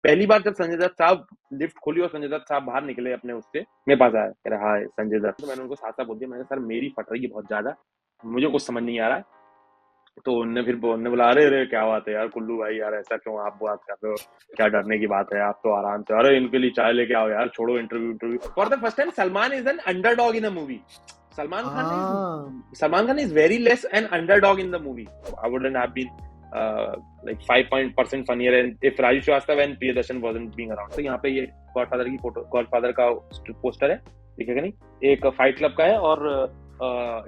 पहली बार जब संजय दत्त साहब लिफ्ट खोली और संजय दत्त साहब बाहर निकले अपने उससे, मेरे पास आया, कह रहा हाय संजय दत्त। तो मैंने उनको साथ साथ बोल दिया, मैंने सर मेरी फट रही है बहुत ज्यादा, मुझे कुछ समझ नहीं आ रहा है। तो उनने बोला अरे अरे क्या बात है यार कुल्लू भाई, यार ऐसा क्यों आप बात कर रहे हो, क्या डरने की बात है, आप तो आराम से, अरे इनके लिए चाय लेके आओ यार, छोड़ो interview interview. For the first time Salman is an underdog in a movie. हाँ Salman Khan is very less an underdog in the movie. I wouldn't have been like 5% funnier and if Raju Shrivastava and Priyadarshan wasn't being around. तो यहाँ पे ये godfather की photo, godfather का poster है, दिखेगा नहीं, एक फाइट क्लब का है और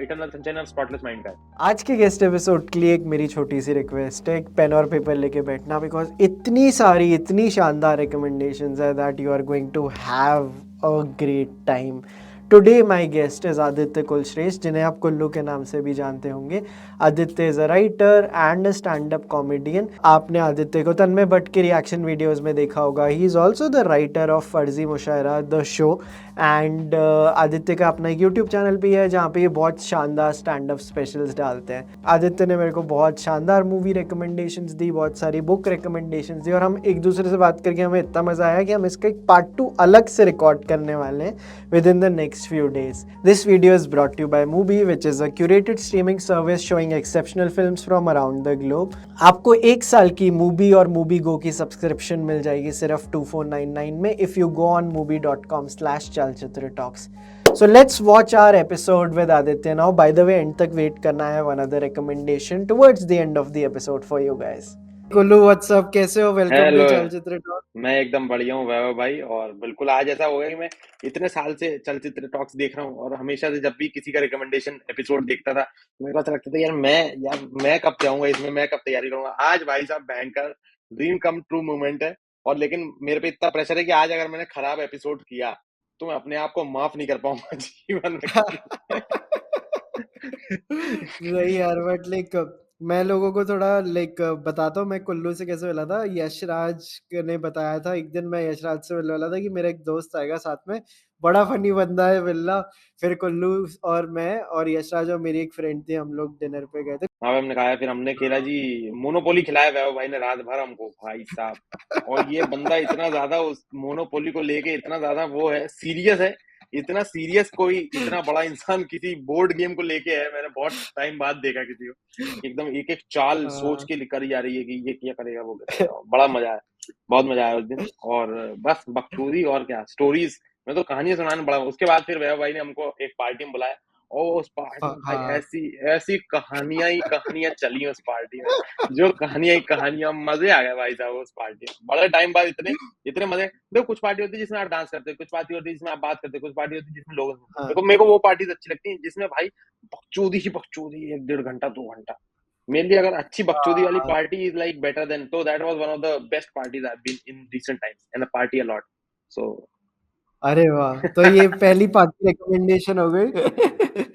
eternal sunshine of spotless mind का है। आज के गेस्ट एपिसोड के लिए एक मेरी छोटी सी रिक्वेस्ट है, एक पेन और पेपर लेके बैठना, बिकॉज इतनी सारी इतनी शानदार रिकमेंडेशंस है that you are going to have a great time. Today my guest is Aditya Kulshreshtha, जिन्हें आप कुल्लू के नाम से भी जानते होंगे। Aditya is a writer and a stand up comedian. आपने आदित्य को तन्मय भट्ट के रिएक्शन वीडियोस में देखा होगा। He is also the writer of फर्जी मुशायरा द शो। एंड आदित्य का अपना यूट्यूब चैनल भी है जहाँ पे ये बहुत शानदार स्टैंड अप स्पेशल्स डालते हैं। आदित्य ने मेरे को बहुत शानदार मूवी रिकमेंडेशंस दी, बहुत सारी बुक रिकमेंडेशंस दी, और हम एक दूसरे से बात करके हमें इतना मज़ा आया कि हम इसका एक पार्ट 2 अलग से रिकॉर्ड करने वाले हैं with in the next few days. This video is brought to you by Mubi, which is a curated streaming service showing exceptional films from around the globe. आपको 1 साल की Mubi और Mubi Go की subscription मिल जाएगी सिर्फ 2499 में if you go on mubi.com/chalchitra talks. So let's watch our episode with Aditya now. By the way, end तक wait करना है, one other recommendation towards the end of the episode for you guys. Kullu what's up, कैसे हो? Welcome to hello, Chalchitra talk. मैं एकदम बढ़िया हूँ वैभव भाई, और बिल्कुल आज ऐसा हो गया कि मैं इतने साल से चलचित्र टॉक्स देख रहा हूँ और हमेशा से जब भी किसी का रिकमेंडेशन एपिसोड देखता था तो मेरे को ऐसा लगता था यार मैं कब जाऊंगा इसमें, मैं कब तैयारी करूंगा। आज भाई साहब भयंकर ड्रीम कम ट्रू मोमेंट है। और लेकिन मेरे पे इतना प्रेशर है कि आज अगर मैंने खराब एपिसोड किया तो मैं अपने आप को माफ नहीं कर पाऊंगा जीवन में कभी। नहीं यार, बट लाइक मैं लोगों को थोड़ा लाइक बताता हूँ मैं कुल्लू से कैसे मिला था। यशराज ने बताया था, एक दिन मैं यशराज से मिलने वाला था कि मेरा एक दोस्त आएगा साथ में, बड़ा फनी बंदा है मिलना। फिर कुल्लू और मैं और यशराज और मेरी एक फ्रेंड थी, हम लोग डिनर पे गए थे। हाँ हमने खाया, फिर हमने खेला जी, मोनोपोली खिलाया वैभव भाई ने रात भर हमको भाई साहब। और ये बंदा इतना ज्यादा उस मोनोपोली को लेके इतना ज्यादा वो है, सीरियस है, इतना सीरियस कोई इतना बड़ा इंसान किसी बोर्ड गेम को लेके है, मैंने बहुत टाइम बाद देखा किसी को। एकदम एक एक चाल सोच हाँ। के करी जा रही है कि ये क्या करेगा वो करेगा। बड़ा मजा आया, बहुत मजा आया उस दिन। और बस बकचोदी और क्या स्टोरीज, मैं तो कहानियां सुनाने बड़ा। उसके बाद फिर वैभव भाई ने हमको एक पार्टी में बुलाया और उस पार्टी में भाई हाँ ऐसी ऐसी कहानियां ही कहानियां चली उस पार्टी में, जो कहानियां ही कहानियां, मजे आ गए भाई साहब उस पार्टी में। बड़े टाइम बाद इतने इतने मजे। देखो कुछ पार्टी होती है जिसमें आप डांस करते हो, कुछ पार्टी होती है जिसमें आप बात करते हो, कुछ पार्टी होती है जिसमें लोग, हाँ। मेरे को वो पार्टीज अच्छी लगती है जिसमें भाई बकचोदी ही बकचोदी, 1-1.5 घंटा 2 घंटा। मेनली अगर अच्छी बकचोदी वाली हाँ। Party is like better than, तो that was one of the best parties I have been in recent times and a party a lot so. अरे वाह! तो ये पहली पार्टी रिकमेंडेशन हो गई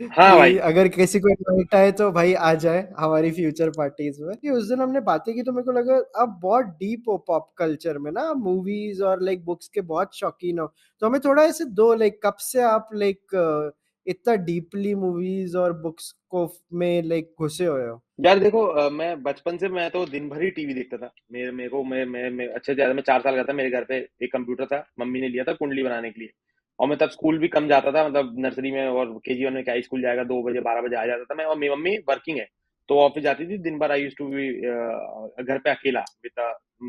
हाँ कि भाई। अगर किसी को इनवाइट आए तो भाई आ जाए हमारी फ्यूचर पार्टीज में। कि उस दिन हमने बातें की तो मेरे को लगा आप बहुत डीप हो पॉप कल्चर में ना, मूवीज और लाइक बुक्स के बहुत शौकीन हो। तो हमें थोड़ा ऐसे दो लाइक कब से आप लाइक इतना डीपली मूवीज और बुक्स को में लाइक घुसे हुए हो? यार देखो मैं बचपन से मैं तो दिन भर ही टीवी देखता था। मेरे मेरे को मैं अच्छे से ज्यादा मैं 4 साल का था, मेरे घर पे एक कंप्यूटर था, मम्मी ने लिया था कुंडली बनाने के लिए। और मैं तब स्कूल भी कम जाता था, मतलब नर्सरी में और केजी 1 में क्या ही स्कूल जाएगा, 2 बजे 12 बजे आ जाता था मैं। और मेरी मम्मी वर्किंग है तो ऑफिस जाती थी दिन भर। आई यूज टू बी घर पे अकेला विद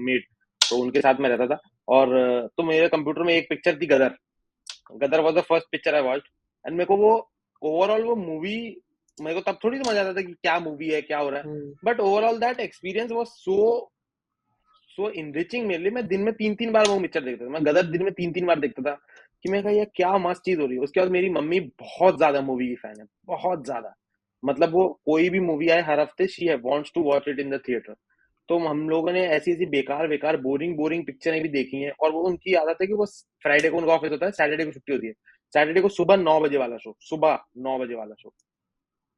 मेड, तो उनके साथ में रहता था। और तो मेरे कंप्यूटर में एक पिक्चर थी, Gadar. Gadar was the first picture I watched. And मेरे को वो ओवरऑल वो मूवी, मेरे को तब थोड़ी समझ आता था कि क्या मूवी है क्या हो रहा है, hmm. But overall that experience was so so enriching मेरे लिए। मैं दिन में 3-3 बार वो पिक्चर देखता था, मैं गदर दिन में 3-3 बार देखता था कि मैं कहा यार क्या मस्त चीज हो रही है। उसके बाद मेरी मम्मी बहुत ज्यादा मूवी की फैन है, बहुत ज्यादा। मतलब वो कोई भी मूवी आए हर हफ्ते she wants to watch it in the theatre. तो हम लोगों ने ऐसी ऐसी बेकार बेकार बोरिंग बोरिंग पिक्चरें भी देखी हैं। और वो उनकी आदत है कि वो फ्राइडे को उनका ऑफिस होता है, सैटरडे को छुट्टी होती है, सैटरडे को सुबह 9 बजे वाला शो, सुबह 9 बजे वाला शो।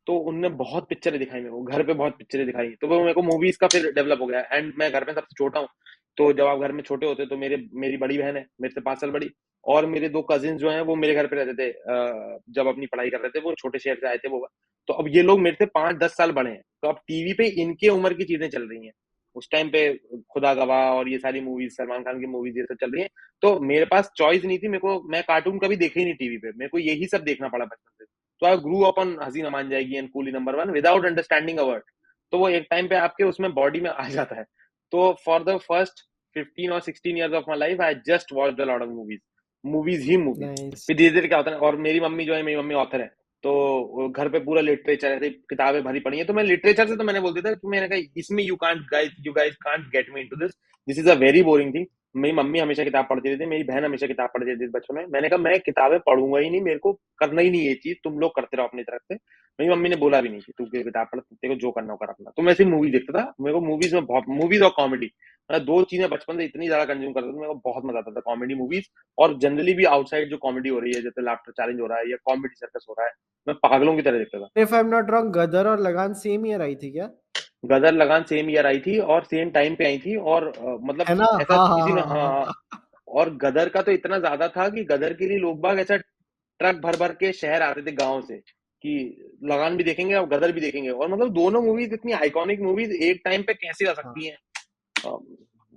तो उनने बहुत पिक्चरें दिखाई मेरे को, घर पे बहुत पिक्चरें दिखाई, तो वो मेरे को मूवीज का फिर डेवलप हो गया। एंड मैं घर में सबसे छोटा हूँ, तो जब आप घर में छोटे होते तो मेरी बड़ी बहन है मेरे से 5 साल बड़ी, और मेरे 2 कजिन जो हैं वो मेरे घर पे रहते थे। जब अपनी पढ़ाई कर रहे थे वो छोटे शहर से आए थे वो। तो अब ये लोग मेरे से 5-10 साल बड़े हैं, तो अब टीवी पे इनके उम्र की चीजें चल रही हैं। उस टाइम पे खुदा गवाह और ये सारी मूवीज, सलमान खान की मूवीज ये सब चल रही हैं। तो मेरे पास चॉइस नहीं थी, मेरे को, मैं कार्टून कभी देखे ही नहीं टीवी पे, मेरे को यही सब देखना पड़ा बचपन से। तो आई ग्रू अप ऑन हसीना मान जाएगी and coolie number one without understanding a word. तो वो एक टाइम पे आपके उसमें बॉडी में आ जाता है। तो फॉर द फर्स्ट 15 और 16 years of my life I just watched a lot of movies, movies he movies. Nice. फिर धीरे धीरे क्या होता है, और मेरी मम्मी जो है, मेरी मम्मी ऑथर है, तो वो घर पे पूरा लिटरेचर है, किताबें भरी पड़ी है। तो मैं लिटरेचर से, तो मैंने बोल दिया था कि मैंने कहा इसमें you guys can't get me into this, this is a very boring thing. मेरी मम्मी हमेशा किताब पढ़ती रहती है, मेरी बहन हमेशा किताब पढ़ती रहती थी बचपन में। मैंने कहा मैं किताबें पढ़ूंगा ही नहीं, मेरे को करना ही नहीं ये चीज, तुम लोग करते रहो अपनी तरफ से। मेरी मम्मी ने बोला भी नहीं कि तू किताब पढ़, तेरे को जो करना हो कर अपना। तो मैं सिर्फ मूवी देखता था, मेरे को मूवीज में बहुत, मूवीज और कॉमेडी, मैं दो चीजें बचपन से इतनी ज्यादा कंज्यूम करता था, मेरे को बहुत मजा आता था कॉमेडी मूवीज। और जनरली भी आउटसाइड जो कॉमेडी हो रही है, जैसे लाफ्टर चैलेंज हो रहा है या कॉमेडी सर्कस हो रहा है, मैं पागलों की तरह देखता था। If I am not wrong, Gadar और लगान सेम ईयर आई थी क्या? गदर लगान सेम ईयर आई थी और सेम टाइम पे आई थी, और मतलब है ना? ऐसा हाँ किसी ने, हाँ हाँ हाँ हाँ। हाँ। और गदर का तो इतना ज्यादा था कि गदर के लिए लोग बाग ऐसा ट्रक भर भर के शहर आते थे गांव से, कि लगान भी देखेंगे और गदर भी देखेंगे। और मतलब दोनों मूवीज इतनी आइकॉनिक मूवीज एक टाइम पे कैसी आ हाँ सकती हैं।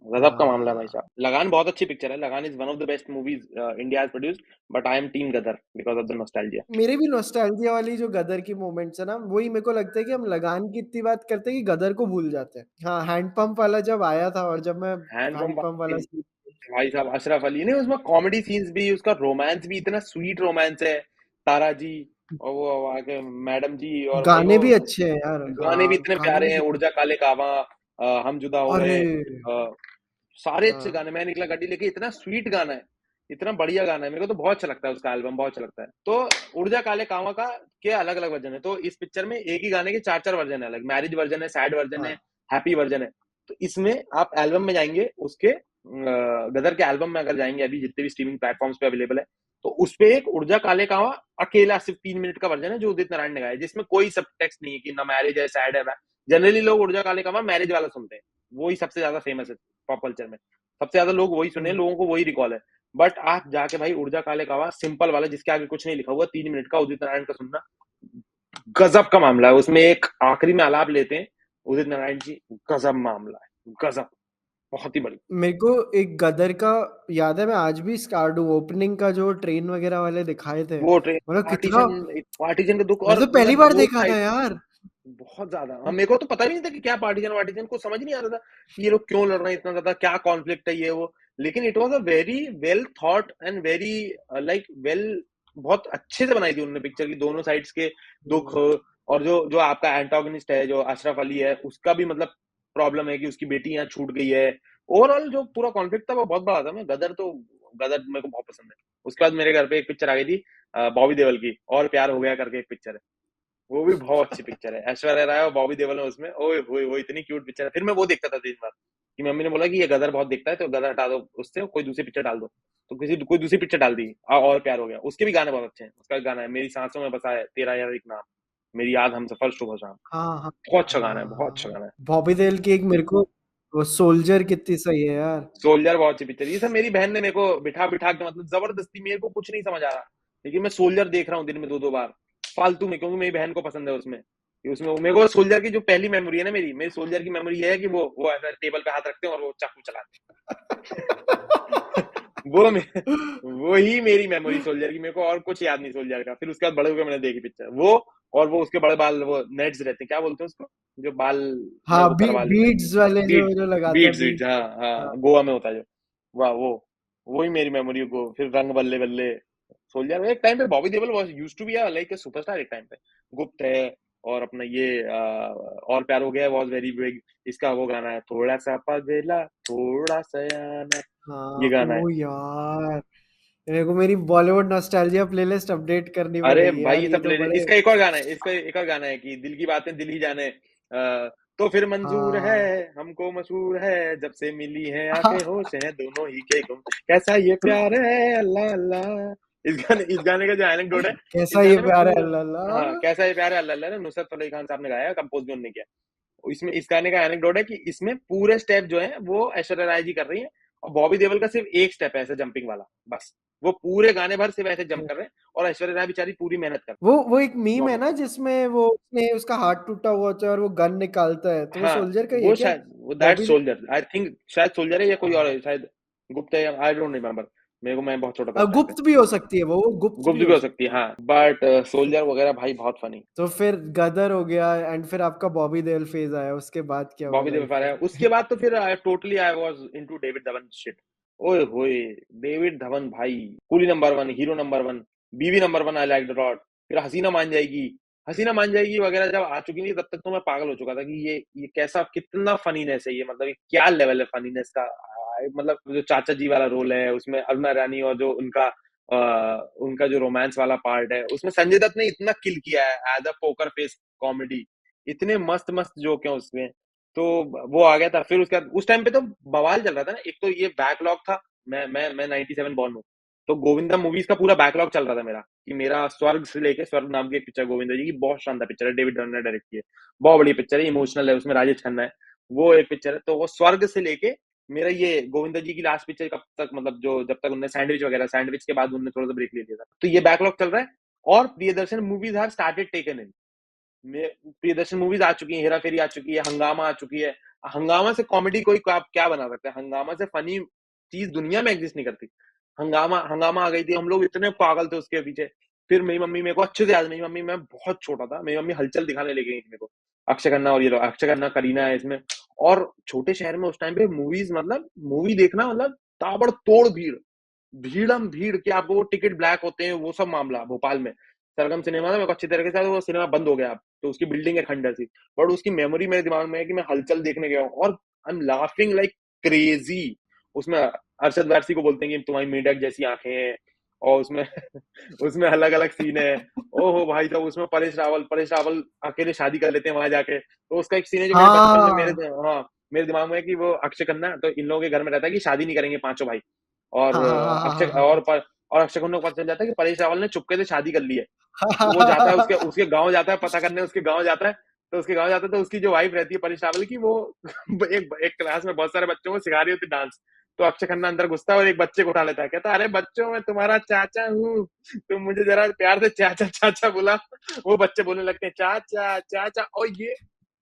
गजब का मामला है भाई हाँ। साहब। लगान बहुत अच्छी पिक्चर है, Lagaan is one of the best movies India has produced, but I am team Gadar because of the nostalgia. मेरे भी नॉस्टैल्जिया वाली जो गदर की मोमेंट्स है ना, वही मेरे को लगता है कि हम लगान की इतनी बात करते हैं कि गदर को भूल जाते हैं। हाँ, हैंडपंप वाला जब आया था, और जब मैं हैंड हैंडपंप वाला पंप, सीन। भाई साहब अशरफ अली ने उसमें कॉमेडी सीन्स भी, उसका रोमांस भी, इतना स्वीट रोमांस है। तारा जी और वो आगे मैडम जी, और भाई गाने वो भी अच्छे हैं यार। गाने भी हाँ, इतने गाने भी प्यारे हैं, उड़ कितने। जा काले कावां, हम जुदा हो अरे। गए, सारे अच्छे हाँ गाने। मैं निकला गाड़ी लेके, इतना स्वीट गाना है, इतना बढ़िया गाना है, मेरे को तो बहुत अच्छा लगता है, उसका एल्बम बहुत अच्छा लगता है। तो उड़ जा काले कावां का के अलग अलग वर्जन है, तो इस पिक्चर में एक ही गाने के चार चार वर्जन है अलग, मैरिज वर्जन है, सैड वर्जन है, हाँ हैप्पी वर्जन है। तो इसमें आप एल्बम में जाएंगे उसके, गदर के एल्बम में अगर जाएंगे, अभी जितने भी स्ट्रीमिंग प्लेटफॉर्म्स पे अवेलेबल है, तो उस पे एक उड़ जा काले कावां अकेला सिर्फ 3 मिनट का वर्जन है, जो उदित नारायण ने गाया है, जिसमें कोई सब टेक्स्ट नहीं है कि ना मैरिज है, सैड है। जनरली लोग उड़ जा काले कावां मैरिज वाला सुनते हैं, वही सबसे ज्यादा फेमस है पॉप कल्चर में, सबसे ज्यादा लोग वही सुने, हम्म। लोगों को वही रिकॉल है। बट आप जाके भाई उड़ जा काले कावा सिंपल वाला, जिसके आगे कुछ नहीं लिखा हुआ, 3 मिनट का, उदित नारायण का सुनना, गजब का मामला है। उसमें एक आखिरी में आलाप लेते हैं उदित नारायण जी, गजब मामला है, गजब, बहुत ही बड़ी। मेरे को एक गदर का याद है, मैं आज भी स्कार्ड हूँ, ओपनिंग का जो ट्रेन वगैरह वाले दिखाए थे, वो ट्रेन, मतलब कितना। पार्टीशन, पार्टीशन का दुख, मैं और तो पहली मतलब बार बोथ देखा था साइड, यार। बहुत ज्यादा। हाँ, मेरे को तो पता ही नहीं था कि क्या पार्टीशन वार्टीशन, को समझ नहीं आ रहा था कि ये लोग क्यों लड़ रहे हैं इतना ज्यादा, क्या कॉन्फ्लिक्ट है ये वो। लेकिन it was a very well thought and very like well, बहुत अच्छे से बनाई थी उन्होंने पिक्चर की, दोनों साइड्स के दुख। और जो जो आपका एंटागोनिस्ट है जो अशरफ अली है, उसका भी मतलब प्रॉब्लम है कि उसकी बेटी यहाँ छूट गई है। ओवरऑल जो पूरा कॉन्फ्लिक्ट था वो बहुत बड़ा था। मैं गदर तो, गदर मेरे को बहुत पसंद है। उसके बाद मेरे घर पे एक पिक्चर आ गई थी बॉबी देओल की, और प्यार हो गया करके एक पिक्चर है, वो भी बहुत अच्छी पिक्चर है, ऐश्वर्या राय और बॉबी देओल है उसमें, ओए होए वो इतनी क्यूट पिक्चर है। फिर मैं वो देखता था दिन भर, कि मम्मी ने बोला कि ये गदर बहुत देखता है, तो गदर हटा दो उससे, कोई दूसरी पिक्चर डाल दो। तो किसी कोई दूसरी पिक्चर डाल दी, और प्यार हो गया। उसके भी गाने बहुत अच्छे हैं, उसका एक गाना है मेरी सांसों में बसा है तेरा यार एक नाम, मेरी याद हम सफर सुबह शाम, हाँ हाँ बहुत अच्छा गाना है, बहुत अच्छा हाँ। गाना है। बॉबी देओल की एक मेरे को, वो सोल्जर कितनी सही है यार। सोल्जर बहुत अच्छी पिक्चर, ये सब मेरी बहन ने मेरे को बिठा बिठा के, मतलब जबरदस्ती, मेरे को कुछ नहीं समझ आ रहा, लेकिन मैं सोल्जर देख रहा हूँ दिन में दो दो बार फालतू में, क्योंकि मेरी बहन को पसंद है उसमें। कि उसमें मेरे को सोल्जर की जो पहली मेमोरी है ना, मेरी मेरी सोल्जर की मेमोरी ये है कि वो ऐसा टेबल पे हाथ रखते हैं और वो चाकू चलाते हैं। वो ही मेरी मेमोरी सोल्जर की, मेरे को और कुछ याद नहीं सोल्जर का। फिर उसके बाद बड़े होकर मैंने देखी पिक्चर वो, और वो उसके बड़े बाल, वो नेट्स रहते हैं, क्या बोलते हैं उसको, जो बाल में हाँ, वो करवा लेते हैं, बीड्स वाले जो बीट, जो लगाते हैं बीट्स बीट्स, बीड। हाँ हाँ। हाँ, गोवा में होता है जो, वाह वो, वही मेरी मेमोरी को। फिर रंग बल्ले बल्ले, सोल्जर एक टाइम पे Bobby Deol was used to be like a superstar एक टाइम पे। गुप्त है, और अपना ये और प्यार हो गया वाज वेरी बिग। इसका वो गाना है, थोड़ा सा पगला थोड़ा सयाना, हाँ ये गाना है। ओ यार, मेरे को मेरी बॉलीवुड नॉस्टैल्जिया प्लेलिस्ट अपडेट करनी अरे पड़ेगी भाई यार, ये ये सब तो प्ले, बड़े। इसका एक और गाना है, इसका एक और गाना है कि दिल की बातें दिल ही जाने, तो फिर मंजूर है, हाँ। हमको मशहूर है, जब से मिली है आंखें होश है दोनों ही के गुम, कैसा ये प्यार है अल्लाह अल्लाह। इस गाने का जो एनेक्डोट है, इस कैसा ये गाने में प्यार है, पूरा, अल्लाह हाँ अल्लाह। कैसा ये प्यार है अल्लाह अल्लाह ने नुसरत फतेह अली खान साहब ने गाया, कंपोज भी उन्होंने किया। इसमें इस गाने का एनेक्डोट है कि इसमें पूरे स्टेप जो है वो ऐश्वर्या राय जी कर रही है, और बॉबी देओल का सिर्फ एक स्टेप है ऐसा जंपिंग वाला, बस वो पूरे गाने भर सिर्फ ऐसे जंप कर रहे हैं, और ऐश्वर्या राय बेचारी पूरी मेहनत कर रही वो एक मीम है नॉर्मल। ना जिसमें वो उसने उसका हाथ टूटा हुआ होता है और वो गन निकालता है, तो वो हाँ, सोल्जर का ही है वो क्या? शायद वो that Bobby. Soldier I think, शायद सोल्जर है या कोई और हाँ, है, शायद गुप्ता है, आई डोंट रिमेम्बर। मेरे को, मैं बहुत छोटा था उस टाइम पे। गुप्त भी हो सकती है, वो गुप्त भी गुप्त भी हो हो सकती सकती है, हाँ, बट है। सोल्जर वगैरह भाई बहुत फनी। तो फिर गदर हो गया एंड फिर आपका बॉबी देओल फेज आया, उसके बाद क्या हुआ बॉबी देओल लाइफ है, में? उसके बाद तो फिर totally I was into David Dhawan shit. ओए होए, डेविड धवन भाई, Coolie number one, hero number one, Biwi number one, I like the lot. फिर हसीना मान जाएगी, हसीना मान जाएगी वगैरह जब आ चुकी थी, तब तक तो मैं पागल हो चुका था कि ये कैसा, कितना फनीनेस है ये, मतलब ये क्या लेवल है फनीनेस का। मतलब जो चाचा जी वाला रोल है उसमें अरुणा रानी, और जो उनका जो रोमांस वाला पार्ट है उसमें संजय दत्त ने इतना किल किया है as a poker face comedy. इतने मस्त मस्त जोक हैं उसमें। तो वो आ गया था, फिर उसके बाद उस टाइम पे तो बवाल चल रहा था ना, एक तो ये बैकलॉग था। मैं 97 बॉर्न हूँ, तो गोविंदा मूवीज का पूरा बैकलॉग चल रहा था मेरा, कि मेरा स्वर्ग से लेके स्वर्ग नाम की एक पिक्चर गोविंदा जी की, बहुत शानदार पिक्चर है, डेविड डन ने डायरेक्ट की है, बहुत बड़ी पिक्चर है, इमोशनल है, उसमें राजेश खन्ना है। वो एक पिक्चर है, तो वो स्वर्ग से लेके मेरा ये गोविंदा जी की लास्ट पिक्चर कब तक, मतलब जो जब तक उन्होंने सैंडविच वगैरह, सैंडविच के बाद उन्होंने थोड़ा सा ब्रेक ले लिया था, तो ये बैकलॉग चल रहा है। और Priyadarshan movies have started taken in, Priyadarshan movies आ चुकी है, हेरा फेरी आ चुकी है, हंगामा आ चुकी है। हंगामा से कॉमेडी कोई आप क्या बना सकते हैं, हंगामा से फनी चीज दुनिया में एग्जिस्ट नहीं करती। हंगामा हंगामा आ गई थी, हम लोग इतने पागल थे उसके पीछे। फिर मेरी मम्मी, मेरे को अच्छे से याद, मेरी मम्मी, मैं बहुत छोटा था, मेरी मम्मी हलचल दिखाने लेके गई थी मेरे को, अक्षय खन्ना, और ये लोग, अक्षय खन्ना, करीना है इसमें। और छोटे शहर में उस टाइम पे मूवीज, मतलब मूवी देखना मतलब ताबड़तोड़ भीड़, भीड़म भीड़, कि आपको वो टिकट ब्लैक होते हैं, वो सब मामला भोपाल में। सरगम सिनेमा था, मेरे को अच्छी तरीके से, वो सिनेमा बंद हो गया अब, तो उसकी बिल्डिंग है खंडर सी। बट उसकी मेमोरी मेरे दिमाग में है कि मैं हलचल देखने गया हूँ, और I am laughing like crazy. उसमें अरशद वारसी को बोलते हैं कि तुम्हारी मेढक जैसी आंखें हैं, और उसमें उसमें अलग अलग सीन है। ओहो भाई साहब, उसमें परेश रावल अकेले शादी कर लेते हैं वहां जाके, तो उसका एक सीन है जो मेरे बचपन में हाँ हाँ, मेरे दिमाग में है कि वो अक्षय खन्ना तो इन लोगों के घर में रहता है कि शादी नहीं करेंगे पांचों भाई, और हाँ हाँ हाँ हाँ अक्षय हाँ हाँ और अक्षय खन्ना को पता चल जाता है कि परेश रावल ने चुपके से शादी कर ली है। तो वो जाता है उसके हाँ। उसके गांव जाता है पता करने, उसके गांव जाता है। तो उसके गांव जाता है, तो उसकी जो वाइफ रहती है परेश रावल की, वो एक एक क्लास में बहुत सारे बच्चों को सिखा रही होती डांस। तो अक्षय खन्ना अंदर घुसता है और एक बच्चे को उठा लेता है, कहता है अरे बच्चों, मैं तुम्हारा चाचा हूँ, तुम मुझे जरा प्यार से चाचा चाचा बुला। वो बच्चे बोलने लगते हैं चाचा चाचा, और ये,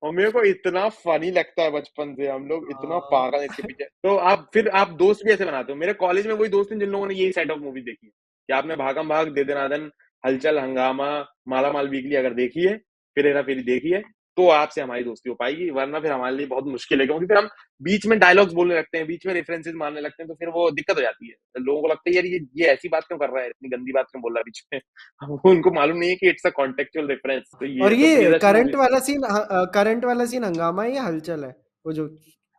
और मेरे को इतना फनी लगता है बचपन से, हम लोग इतना पागल हैं इसके पीछे। तो आप फिर आप दोस्त भी ऐसे बनाते हो, मेरे कॉलेज में वही दोस्त हैं जिन लोगों ने यही सेट ऑफ मूवी देखी है, कि आपने भागम भाग, दे दनादन, हलचल, हंगामा, माला माल वीकली अगर देखी है, फिर हेरा फेरी देखी है, तो आपसे हमारी दोस्ती हो पाएगी, वरना फिर हमारे लिए बहुत मुश्किल है, क्योंकि फिर हम बीच में डायलॉग्स बोलने लगते हैं, बीच में रेफरेंसेस मारने लगते हैं, तो फिर वो दिक्कत हो जाती है, लोगों को लगता है यार ये ऐसी बात क्यों कर रहा है, इतनी गंदी बात क्यों बोल रहा है बीच में। उनको मालूम नहीं है कि इट्स अ कॉन्टेक्चुअल रेफरेंस। तो और ये तो ये प्रियदर्शन मूवी, करंट वाला सीन हंगामा है या हलचल है? वो जो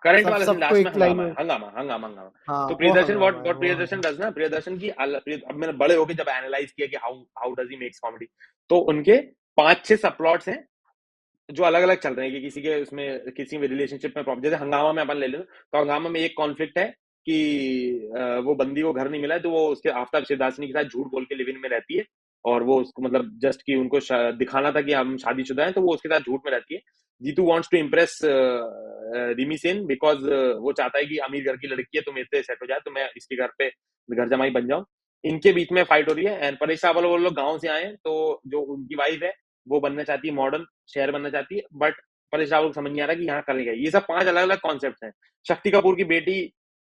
करंट सब वाला सीन सबको लास्ट में एक लाइन हंगामा है, में। हंगामा हंगामा हंगामा। हाँ तो वो प्रियदर्शन, व्हाट हंगामा है, व्हाट वो प्रियदर्शन हंगामा। डज ना, प्रियदर्शन की अब मैंने बड़े होके जब एनालाइज किया कि how how does he makes comedy, तो उनके 5-6 सब प्लॉट्स हैं जो अलग अलग चल रहे हैं, कि किसी के उसमें किसी में रिलेशनशिप में प्रॉब्लम, जैसे हंगामा में अपन ले लो, तो हंगामा में एक कॉन्फ्लिक्ट है कि वो बंदी को घर नहीं मिला है, तो वो उसके आफ्ताब शिवदासनी के साथ झूठ बोल के लिव इन में रहती है, और वो उसको मतलब जस्ट कि उनको दिखाना था कि हम शादीशुदा हैं, तो वो उसके साथ झूठ में रहती है। Jeetu wants to impress Rimi Sen, because वो चाहता है कि अमीर घर की लड़की है तो मेरे से सेट हो जाए, तो मैं इसके घर पे घर जमाई बन जाऊं। इनके बीच में फाइट हो रही है, एंड परेश रावल वो लोग गाँव से आए हैं, तो जो उनकी वाइफ है वो बनना चाहती है मॉडर्न, शहर बनना चाहती है, बट परेश रावल को समझ नहीं आ रहा कि यहाँ करेगा। ये सब 5 अलग अलग कॉन्सेप्ट हैं। शक्ति कपूर की बेटी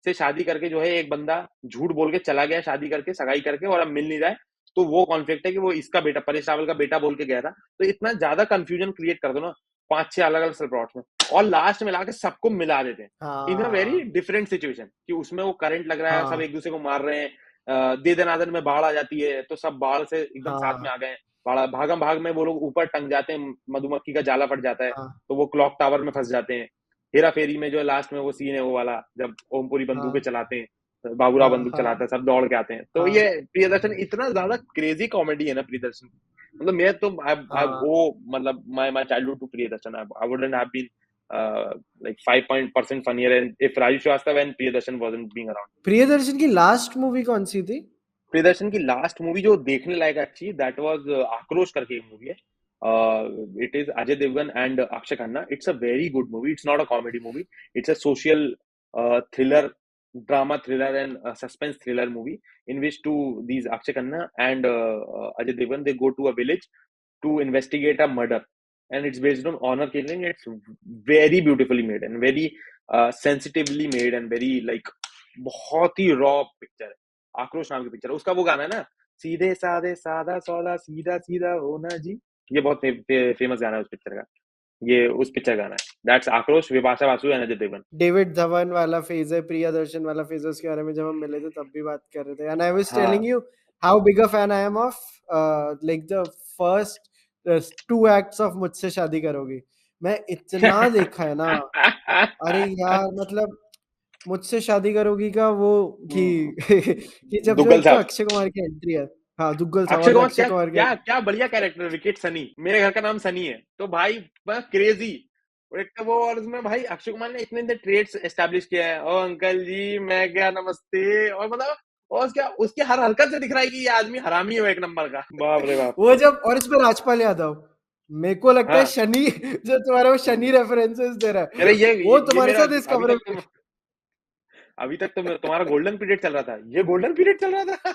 से शादी करके जो है एक बंदा झूठ बोल के चला गया, शादी करके सगाई करके, और अब मिल नहीं रहा है, तो वो कॉन्फ्लिक्ट है कि वो इसका बेटा, परेश रावल का बेटा बोल के गया था। तो इतना ज्यादा कंफ्यूजन क्रिएट कर दो ना 5-6 अलग अलग प्लॉट्स में, और लास्ट में लाके सबको मिला देते हैं इन अ वेरी हाँ डिफरेंट सिचुएशन, कि उसमें वो करंट लग रहा है, सब हाँ एक दूसरे को मार रहे हैं। दे दनादन में बाढ़ आ जाती है, तो सब बाढ़ से एकदम साथ में हाँ आ गए। भागम भाग में वो लोग ऊपर टंग जाते हैं, मधुमक्खी का जाला फट जाता है, हाँ तो वो क्लॉक टावर में फंस जाते हैं। हेरा फेरी में जो लास्ट में वो सीन है वो वाला, जब ओमपुरी बंदूकें हाँ चलाते हैं, बाबूराव हाँ बंदूक चलाता हाँ है, सब दौड़ के आते हैं, तो हाँ ये प्रियदर्शन इतना ज्यादा क्रेजी कॉमेडी है ना प्रियदर्शन की। मतलब मैं तो आई हाँ। वो मतलब my childhood to Priyadarshan, I wouldn't have been like 5% funnier and if Raju Shrivastava and Priyadarshan wasn't being around. Priyadarshan की लास्ट मूवी कौन सी थी? प्रियदर्शन की लास्ट मूवी जो देखने लायक अच्छी, दैट वाज आक्रोश करके एक मूवी है। It is Ajay Devgn and Akshaye Khanna, it's a very good movie, it's not a comedy movie, it's a social thriller drama thriller and suspense thriller movie in which these Akshay Khanna and Ajay Devgan, they go to a village to investigate a murder, and it's based on honor killing. It's very beautifully made and very sensitively made and very like बहुत ही raw picture है. आक्रोश नाम की picture है. उसका वो गाना है ना, सीधे साधे सादा सौदा सीधा सीधा होना जी, ये बहुत फेमस गाना है उस पिक्चर का. ये उस पिक्चर गाना है. दैट्स आक्रोश, विपाशा बासु एंड अजय देवगन. डेविड धवन वाला फेज है, प्रियदर्शन वाला फेज है, उसके बारे में जब हम मिले थे तब भी बात कर रहे थे. एंड आई वाज हाँ. Telling you how big a fan I am of like the first 2 acts of मुझसे शादी करोगी. मैं इतना देखा है ना. अरे यार मतलब मुझसे शादी करोगी का वो कि कि जब जो दुग्गल एक तो साहब. अक्षय कुमार की एंट्री है. हाँ, दुग्गल साहब अक्षय और कुमार अक्षय क्या कुमार के क्या क्या बढ़िया कैरेक्टर. विकेट सनी, मेरे घर का नाम सनी है, तो भाई क्रेजी. और एक तो वो, और उसमें भाई अक्षय कुमार ने इतने ट्रेड्स एस्टैब्लिश किया है. ओ अंकल जी, मैं क्या, नमस्ते. और मतलब और उसकी हर हरकत से दिख रहा है कि ये आदमी हरामी हो एक नंबर का. बाप रे बाप. वो जब, और इसमें राजपाल यादव, मेरे को लगता है हाँ. शनि जो तुम्हारे वो शनि रेफरेंसेस दे रहा अरे है, वो ये तुम्हारे मेरा साथ इस कमरे में. अभी तक तो तुम्हारा गोल्डन पीरियड चल रहा था. ये गोल्डन पीरियड चल रहा था.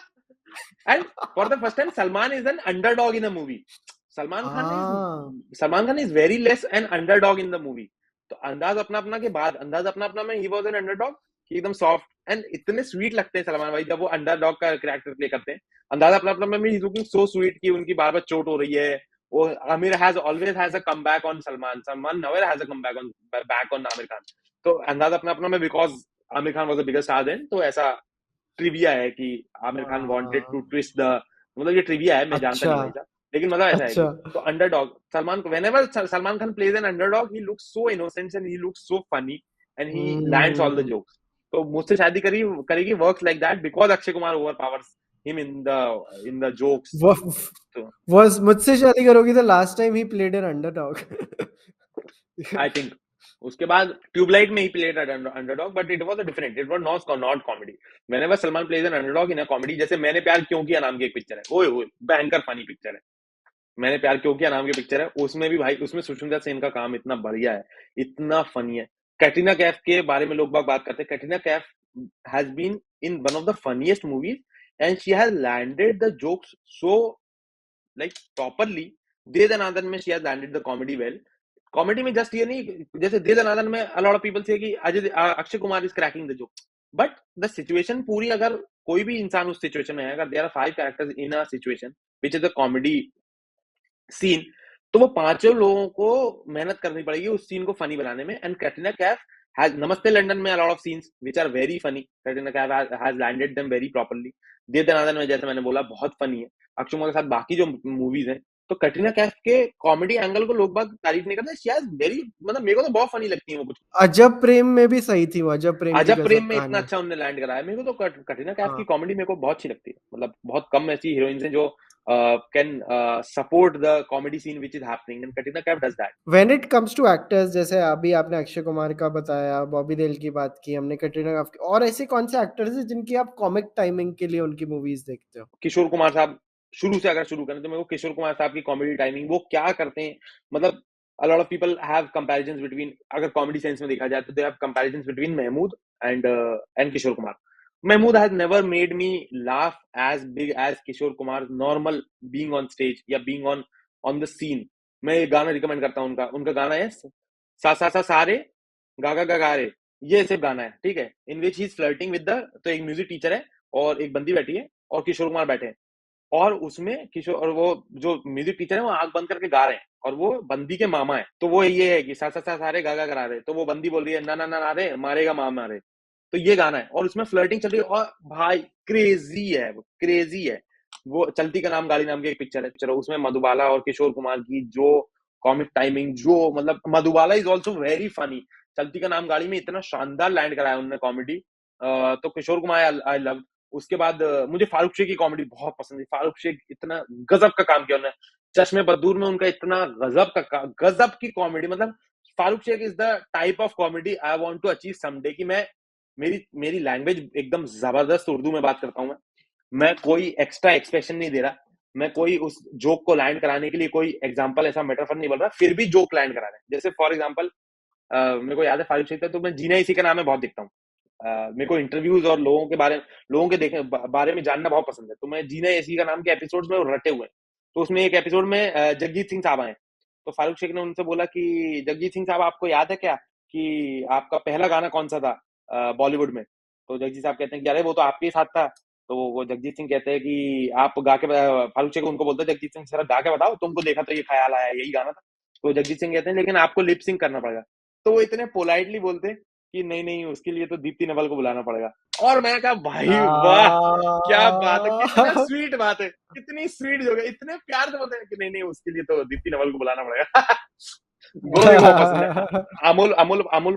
And for the first time, Salman is an underdog in a movie. Salman Khan is हाँ. Salman Khan is very less an underdog in the movie. तो अंदाज अपना अपना के बाद, अंदाज अपना अपना में he was an underdog. कि एकदम सॉफ्ट एंड इतने स्वीट लगते हैं सलमान भाई जब वो अंडरडॉग का कैरेक्टर प्ले करते हैं. अंदाजा अपना अपना में ही लुकिंग सो स्वीट कि उनकी बार बार चोट हो रही है. वो Aamir has always has a comeback on Salman. Salman never has a comeback on back on Aamir Khan. तो अंदाजा अपना अपना में because Aamir Khan was the biggest star then, तो ऐसा ट्रिविया है कि Aamir Khan wanted to twist the, मतलब ये ट्रिविया है, मैं जानता अच्छा नहीं भाई साहब, लेकिन मतलब ऐसा है अच्छा. कि तो underdog Salman, whenever Salman Khan plays an underdog, he looks so innocent and he looks so funny and he lands all the hmm. Jokes. तो मुझसे शादी करेगी works like that because Akshay Kumar over powers him in the jokes. वो तो was मुझसे शादी करोगी the last time he played an underdog. I think उसके बाद ट्यूबलाइट में he played underdog, but it was a different, it was not comedy. Whenever Salman plays an underdog in a comedy, जैसे मैंने प्यार क्यों किया नाम की एक पिक्चर है, ओए ओए भयंकर फनी पिक्चर है. मैंने प्यार क्यों किया नाम की पिक्चर है, उसमें भी भाई, उसमें सुष्मिता सेन का काम इतना बढ़िया है, इतना फनी है. कैटरीना कैफ के बारे में लोग बात करते हैं. Katrina Kaif has been in one of the funniest movies and she has landed the jokes so like properly. De Danadan में she has landed the comedy well. Comedy में जस्ट ये नहीं, जैसे दे दनादन में अ लॉट ऑफ पीपल से कि Akshay Kumar is cracking the joke, but the situation पूरी, अगर कोई भी इंसान उस सिचुएशन में है, अगर there are 5 characters in a situation which is a comedy scene, तो वो पांचों लोगों को मेहनत करनी पड़ेगी उस सीन को फनी बनाने में. एंड कैटरीना कैफ हैज, नमस्ते लंदन में, a lot of scenes which are very funny. Katrina Kaif has landed them very properly. दे दनादन में जैसे मैंने बोला बहुत फनी है. अक्षय कुमार के साथ बाकी जो मूवीज हैं, तो कैटरीना कैफ के कॉमेडी एंगल को लोग बाग तारीफ नहीं करते. शी हैज वेरी, मतलब मेरे को तो बहुत फनी लगती है वो कुछ. अजब प्रेम में भी सही थी वो. अजब प्रेम की अजब प्रेम गजब में इतना कहानी. अच्छा उन्होंने लैंड कराया. मेरे को तो कैटरीना कैफ की हाँ. कॉमेडी मेरे को बहुत अच्छी लगती है. मतलब बहुत कम ऐसी हीरोइंस हैं जो can support the comedy scene which is happening, and Katrina Kaif does that. When it comes to actors, जैसे अभी आपने अक्षय कुमार का बताया, बॉबी देओल की बात की हमने, कटरीना कैफ की, और ऐसे कौन से एक्टर्स हैं जिनकी आप कॉमिक टाइमिंग के लिए उनकी मूवीज देखते हो? किशोर कुमार साहब, शुरू से अगर शुरू करें तो मेरे को किशोर कुमार साहब की कॉमेडी टाइमिंग, वो क्या करते हैं, मतलब a lot of people have comparisons between, अगर कॉमेडी सेंस में देखा जाए तो they have comparisons between Mahmood and Kishore Kumar. Mahmood has never made me laugh as big as Kishore Kumar normal being on stage या being on the scene. मैं एक गाना रिकमेंड करता हूँ उनका गाना है सा सा सा सारे गागा गा रे. ये सिर्फ गाना है, ठीक है, in which he is flirting with the, तो एक म्यूजिक टीचर है और एक बंदी बैठी है और किशोर कुमार बैठे हैं, और उसमें किशोर और वो जो म्यूजिक टीचर है वो आंख बंद करके गा रहे हैं और वो बंदी के मामा है. तो वो ये है कि सा सा सा सारे गागा करा रहे, तो वो बंदी बोल रही है ना ना ना ना रे मारेगा मामा मारे. तो ये गाना है और उसमें फ्लर्टिंग चल रही है और भाई क्रेजी है, वो क्रेजी है. वो चलती का नाम गाड़ी नाम की एक पिक्चर है, चलो उसमें मधुबाला और किशोर कुमार की जो कॉमिक टाइमिंग, जो मतलब Madhubala is also very funny. चलती का नाम गाड़ी में इतना शानदार लैंड कराया उन्होंने कॉमेडी. तो किशोर कुमार आई लव. उसके बाद मुझे फारूक शेख की कॉमेडी बहुत पसंद है. फारूक शेख इतना गजब का काम किया उन्होंने. चश्मे बदूर में उनका इतना गजब की कॉमेडी, मतलब Farooq Sheikh is the type of comedy I want to achieve someday. कि मैं, मेरी लैंग्वेज एकदम जबरदस्त उर्दू में बात करता हूँ. मैं कोई एक्स्ट्रा एक्सप्रेशन नहीं दे रहा, मैं कोई उस जोक को लैंड कराने के लिए कोई एग्जांपल ऐसा मेटाफर नहीं बोल रहा, फिर भी जोक लैंड करा रहे हैं. जैसे फॉर एग्जांपल मेरे को याद है फारूक शेख था, तो मैं जीना इसी का नाम है बहुत दिखता हूँ. मेरे को इंटरव्यूज और लोगों के बारे में जानना बहुत पसंद है। तो मैं जीना एसी का नाम के एपिसोड्स में रटे हुए हैं। तो उसमें एक एपिसोड में जगजीत सिंह साहब आए। तो फारूक शेख ने उनसे बोला कि जगजीत सिंह साहब, आपको याद है क्या कि आपका पहला गाना कौन सा था बॉलीवुड में? तो जगजीत साहब कहते हैं कि अरे वो तो आपके ही साथ था। तो वो जगजीत सिंह कहते हैं कि आप गा के फारूक शेख उनको बोलते हैं, जगजीत सिंह सर गा के बताओ, तुमको देखा तो ये ख्याल आया, यही गाना था। तो जगजीत सिंह कहते हैं लेकिन आपको लिप सिंक करना पड़ेगा। तो वो इतने पोलाइटली बोलते हैं कि नहीं नहीं, उसके लिए तो दीप्ति नवल को बुलाना पड़ेगा। और मैंने कहा भाई वाह, क्या बात है, कितना Ah, स्वीट बात है, कितनी स्वीट जो है, इतने प्यार से बोलते हैं कि नहीं नहीं, उसके लिए तो दीप्ति नवल को बुलाना पड़ेगा। वो मेरे को बहुत पसंद है। अमोल अमोल अमोल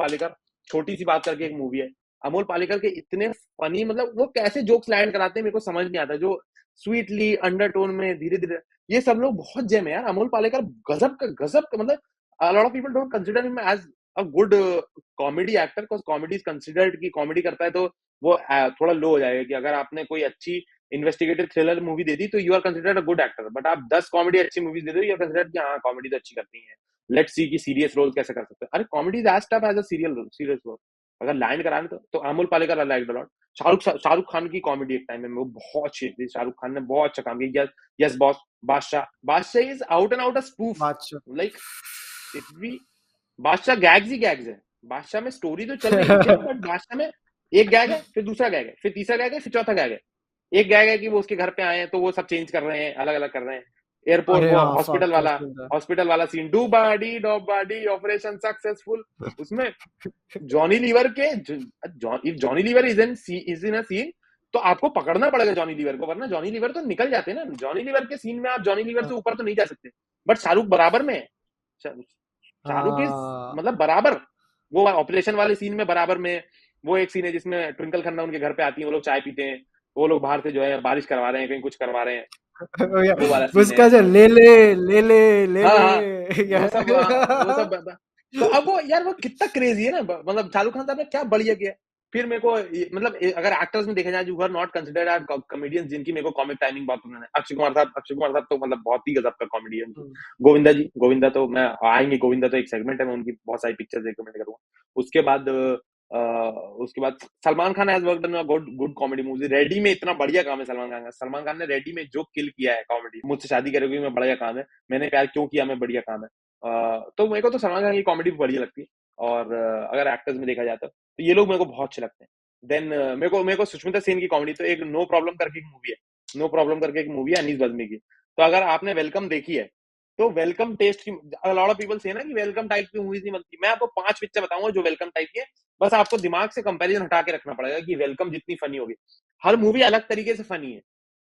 पालेकर, छोटी सी बात करके एक मूवी है। अमोल पालेकर के इतने फनी, मतलब वो कैसे जोक्स लैंड कराते हैं मेरे को समझ नहीं आता, जो स्वीटली अंडरटोन में धीरे धीरे। ये सब लोग बहुत जेम है यार। अमोल पालेकर गजब का, मतलब a lot of people don't consider him as a good comedy actor, because comedy is considered कि कॉमेडी करता है तो वो थोड़ा लो हो जाएगा। कि अगर आपने कोई अच्छी इन्वेस्टिगेटिव थ्रिलर मूवी दे दी तो you are considered a good actor, but आप 10 कॉमेडी अच्छी मूवीज दे दो, यू आर कंसिडर्ड कि हाँ कॉमेडी तो अच्छी करती है। लेट्स सी कि सीरियस रोल कैसे कर सकते हैं। अरे comedy is as tough as a serious role. अगर लैंड कराने तो Amol Palekar I like lot. Shahrukh Khan की कॉमेडी एक टाइम में वो बहुत अच्छी थी। शाहरुख खान ने बहुत अच्छा काम किया। यस बॉस, बादशाह is out and out a spoof. Bacha. Like it भी, बादशाह गैग्स ही गैग्स है। बादशाह में स्टोरी तो चल रही है लेजिट, बट बादशाह में एक गैग है, फिर दूसरा गैग है, फिर तीसरा गैग है, फिर चौथा गैग है। एक गैग है कि वो उसके घर पे आए हैं तो वो सब चेंज कर रहे हैं, अलग अलग कर रहे हैं। एयरपोर्ट, अरे वो हाँ, fuck, उसमें था। हॉस्पिटल वाला सीन, डू बाडी डॉ बाडी ऑपरेशन सक्सेसफुल। उसमें जॉनी लीवर के, Johnny Lever is in a scene, तो आपको पकड़ना पड़ेगा जॉनी लीवर को, वरना जॉनी लीवर तो निकल जाते हैं ना। जॉनी लीवर के सीन में आप जॉनी लीवर से ऊपर तो नहीं जा सकते। बट शाहरुख बराबर में है। शाहरुख इज, हाँ। मतलब बराबर। वो ऑपरेशन वाले सीन में बराबर में। वो एक सीन है जिसमें ट्विंकल खन्ना उनके घर पे आती है, वो लोग चाय पीते हैं, वो लोग बाहर से जो है बारिश करवा रहे हैं, कहीं कुछ करवा रहे हैं। या, वो वाला सीन है। उसका जो ले ले ले ले ले हाँ ले हाँ, या, वो सब तो अब वो यार वो कितना क्रेजी है ना। मतलब शाहरुख खान साहब ने क्या बढ़िया किया। फिर मेरे को मतलब अगर एक्टर्स में देखा जाए जो are not considered as comedians, जिनकी मेरे को कॉमिक टाइमिंग बहुत पसंद है, अक्षय कुमार साहब तो मतलब बहुत ही गजब का कॉमेडियन। गोविंदा तो मैं आएंगे, गोविंदा तो एक सेगमेंट है, मैं उनकी बहुत सारी पिक्चर्स रिकमेंड करूंगा। उसके बाद उसके बाद Salman Khan has worked on good good comedy movie. Ready में इतना बढ़िया काम है सलमान खान का। सलमान खान ने रेडी में जो किल किया है कॉमेडी, मुझसे शादी करोगी में बढ़िया काम है, मैंने प्यार क्यों किया में बढ़िया काम है। तो मेरे को तो सलमान खान की कॉमेडी बढ़िया लगती है। और अगर एक्टर्स में देखा जाता तो ये लोग मेरे को बहुत अच्छे लगते हैं। देन मेरे को सुष्मिता सेन की कॉमेडी, तो एक नो प्रॉब्लम करके एक मूवी है, नो प्रॉब्लम करके एक मूवी है अनीस बज्मी की। तो अगर आपने वेलकम देखी है तो वेलकम टेस्ट की, लॉट ऑफ पीपल से ना कि वेलकम टाइप की मूवीज नहीं बनती। मैं आपको 5 पिक्चर बताऊंगा जो वेलकम टाइप की है। बस आपको दिमाग से कंपैरिजन हटा के रखना पड़ेगा कि वेलकम जितनी फनी होगी, हर मूवी अलग तरीके से फनी है।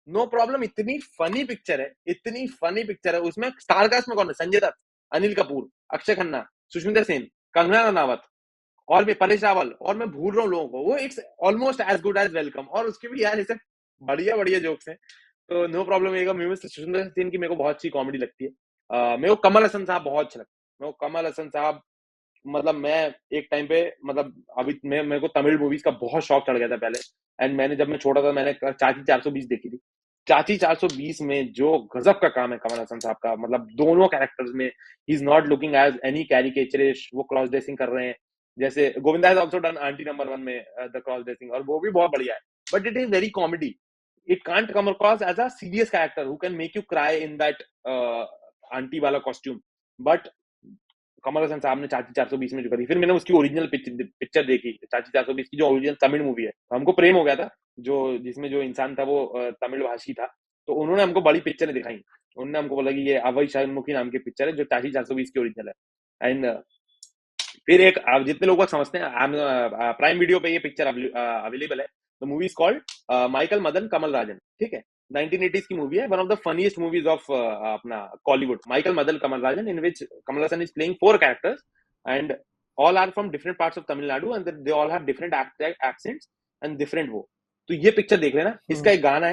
नो प्रॉब्लम इतनी फनी पिक्चर है, इतनी फनी पिक्चर है। उसमें स्टारकास्ट में कौन है? संजय दत्त, अनिल कपूर, अक्षय खन्ना, सुष्मिता सेन, कंगना रनावत, और भी परेश रावल, और मैं भूल रहा हूँ लोगों को। वो it's almost as good as Welcome. और उसके भी यार ऐसे बढ़िया बढ़िया जोक्स हैं। तो नो प्रॉब्लम एक मूवी, सुष्मिता सेन की मेरे को बहुत अच्छी कॉमेडी लगती है। मेरे को कमल हसन साहब बहुत अच्छे लगते हैं। मेरे को कमल हसन साहब, मतलब मैं एक टाइम पे, मतलब अभी मैं, मेरे को तमिल मूवीज का बहुत शौक चढ़ गया था पहले। एंड मैंने, जब मैं छोटा था, मैंने चाची 420 देखी थी। चाची 420 में जो गजब का काम है कमल हसन साहब का, मतलब दोनों कैरेक्टर्स में ही is not looking as any caricaturish, वो क्रॉस ड्रेसिंग कर रहे हैं। जैसे Govinda has also done aunty number 1 में द क्रॉस ड्रेसिंग, और वो भी बहुत बढ़िया है। But it is very comedy, it can't come across as a serious character who can make you cry in that aunty वाला कॉस्ट्यूम। बट कमल हसन साहब ने चाची 420 में जो करी, फिर मैंने उसकी ओरिजिनल पिक्चर देखी, चाची 420 की जो ओरिजिनल तमिल मूवी है, हमको प्रेम हो गया था। जो जिसमें जो इंसान था वो तमिल भाषी था। तो उन्होंने हमको बड़ी पिक्चरें दिखाई। उन्होंने हमको बोला कि ये अवई शाहमुखी नाम की पिक्चर है जो चाची 420 की ओरिजिनल है। एंड फिर एक, आप जितने लोग समझते हैं, प्राइम वीडियो पे ये पिक्चर अवेलेबल है। The movie is called Michael Madan Kamal Rajan, ठीक है। 1980s की मूवी है, one of the funniest movies of अपना Kollywood, Michael Madan Kamal Rajan, in which Kamal Hasan is playing 4 characters and all are from different parts of Tamil Nadu and they all have different accents and different वो। तो ये picture देख लेना। इसका एक गाना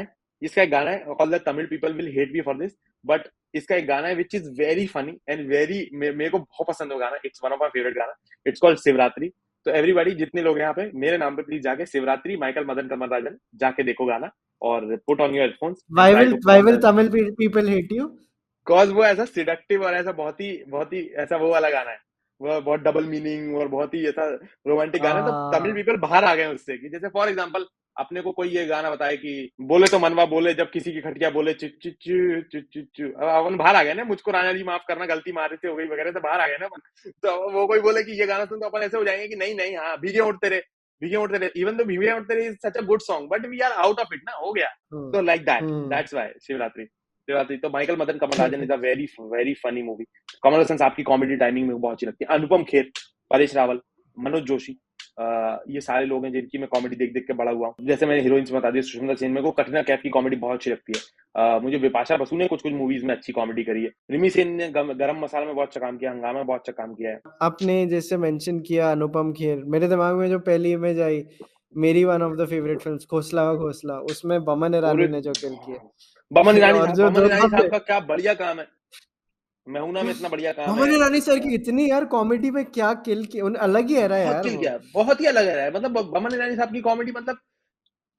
है, all the Tamil people will hate me for this, but इसका एक गाना है which is very funny and very, मेरे को बहुत पसंद है गाना। It's one of my favourite गाना। It's called Shivaratri. तो एवरीबॉडी, जितने लोग यहाँ पे, मेरे नाम पे प्लीज जाके शिवरात्रि माइकल मदन कमल राजन जाके देखो गाना, और put on your headphones and try to put why on will the, Tamil people hate you? Cause वो ऐसा सिडक्टिव और ऐसा बहुत ही ऐसा वो वाला गाना है। वह बहुत डबल मीनिंग और बहुत ही ऐसा रोमांटिक गाना है, तो तमिल हाँ पीपल बाहर आ गए हैं उससे, कि जैसे फॉर एग्जांपल अपने को कोई ये गाना बताए कि बोले तो मनवा बोले जब किसी की खटिया बोले चु चु चु चु चु चु, अब अपन बाहर आ गए ना, मुझको राणा जी माफ करना गलती मारे से हो गई वगैरह, तो बाहर आ गए ना अपन। तो वो कोई बोले कि ये गाना सुन, तो अपन ऐसे हो जाएंगे कि नहीं नहीं, हाँ भीगे उठते रहे, भीगे उठते रहे, इवन तो भीगे उठते रहे is such a good song, but we are out of it ना, हो गया। हम्म तो like that, hmm that's why Shivaratri. Shivaratri तो Michael Madan Kamalrajan is a very very funny movie. Kamal Hasan साहब की कॉमेडी टाइमिंग में बहुत अच्छी लगती है। अनुपम खेर, परेश रावल, मनोज जोशी, ये सारे लोग हैं जिनकी मैं कॉमेडी देख देख के बड़ा हुआ हूँ। जैसे मैंने हीरोइंस बता दी, सुष्मिता सेन, मेरे को कटरीना कैफ की कॉमेडी बहुत अच्छी लगती है। मुझे बिपाशा बसु ने कुछ कुछ मूवीज में अच्छी कॉमेडी करी है। रिमी सेन ने गरम मसाला में बहुत अच्छा काम किया, हंगामा में बहुत अच्छा काम किया है। आपने जैसे मेंशन किया अनुपम खेर, मेरे दिमाग में जो पहली इमेज आई, मेरी one of the favourite films Khosla व खोसला, उसमें बमन और ईरानी ने जो किल बमन किया। ईरानी और साहब, जो बमन दो ईरानी साहब बंदे, का क्या बढ़िया काम है। मैं में इतना बढ़िया काम है। बमन ईरानी सर की इतनी यार कॉमेडी में क्या किल की, उन अलग ही era है बहुत यार किल वो। किया है, बहुत ही अलग है, मतलब बमन ईरानी साहब की कॉमेडी मतलब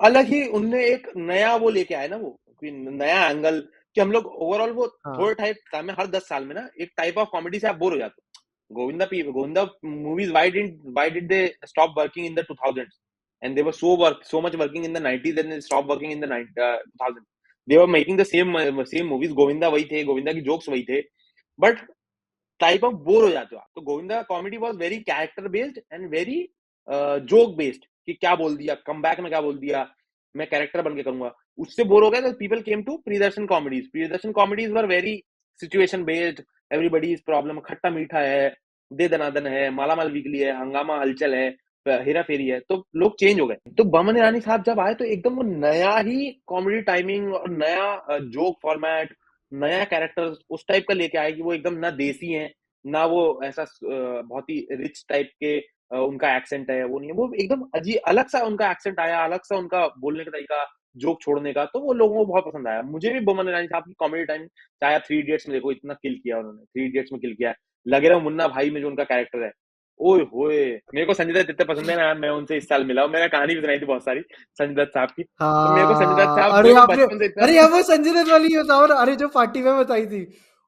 अलग ही, उनने एक नया वो लेके आए ना, वो कोई नया एंगल, कि हम लोग ओवरऑल वो हाँ थोड़े टाइप टाइम में हर 10 साल में ना एक टाइप ऑफ कॉमेडी से आप बोर हो जाते हो। Govinda movies, why did they stop working in the 2000s, and they were so much working in the 90s and they stopped working in the 2000s. They were making the same movies, Govinda वही थे, गोविंदा की jokes वही थे, but type of bore हो जाते हो आप। तो Govinda comedy was very character based and very joke based, कि क्या बोल दिया कम बैक में, क्या बोल दिया मैं कैरेक्टर बन के करूंगा, उससे बोर हो गया। तो people came to Priyadarshan comedies. Priyadarshan comedies were very situation based, everybody's problem, Khatta Meetha है, दे दनादन है, मालामाल वीकली है, हंगामा हलचल है, हेरा फेरी है, तो लोग चेंज हो गए। तो बमन ईरानी साहब जब आए तो एकदम वो नया ही कॉमेडी टाइमिंग और नया जोक फॉर्मेट, नया कैरेक्टर उस टाइप का लेके आए कि वो एकदम ना देसी है, ना वो ऐसा बहुत ही रिच टाइप के उनका एक्सेंट है, वो नहीं है, वो एकदम अजीब अलग सा उनका एक्सेंट आया, अलग सा उनका बोलने का तरीका, जोक छोड़ने का, तो वो लोगों को बहुत पसंद आया। मुझे भी बोमन ईरानी साहब की कॉमेडी टाइम, चाहे थ्री इडियट्स में देखो, इतना किल किया उन्होंने, थ्री इडियट्स में किल किया है। लगे रहो मुन्ना भाई में जो उनका कैरेक्टर है, ओए होए, मेरे को संजय दत्त इतने पसंद है ना, मैं उनसे इस साल मिला हूँ, मैंने कहानी भी सुनाई थी बहुत सारी संजय दत्त साहब की, तो मेरे को संजय दत्त हाँ साहब अरे मेरे को आपने, बचपन से इतना अरे अब वो संजय दत्त वाली बताओ ना, अरे जो पार्टी में बताई थी,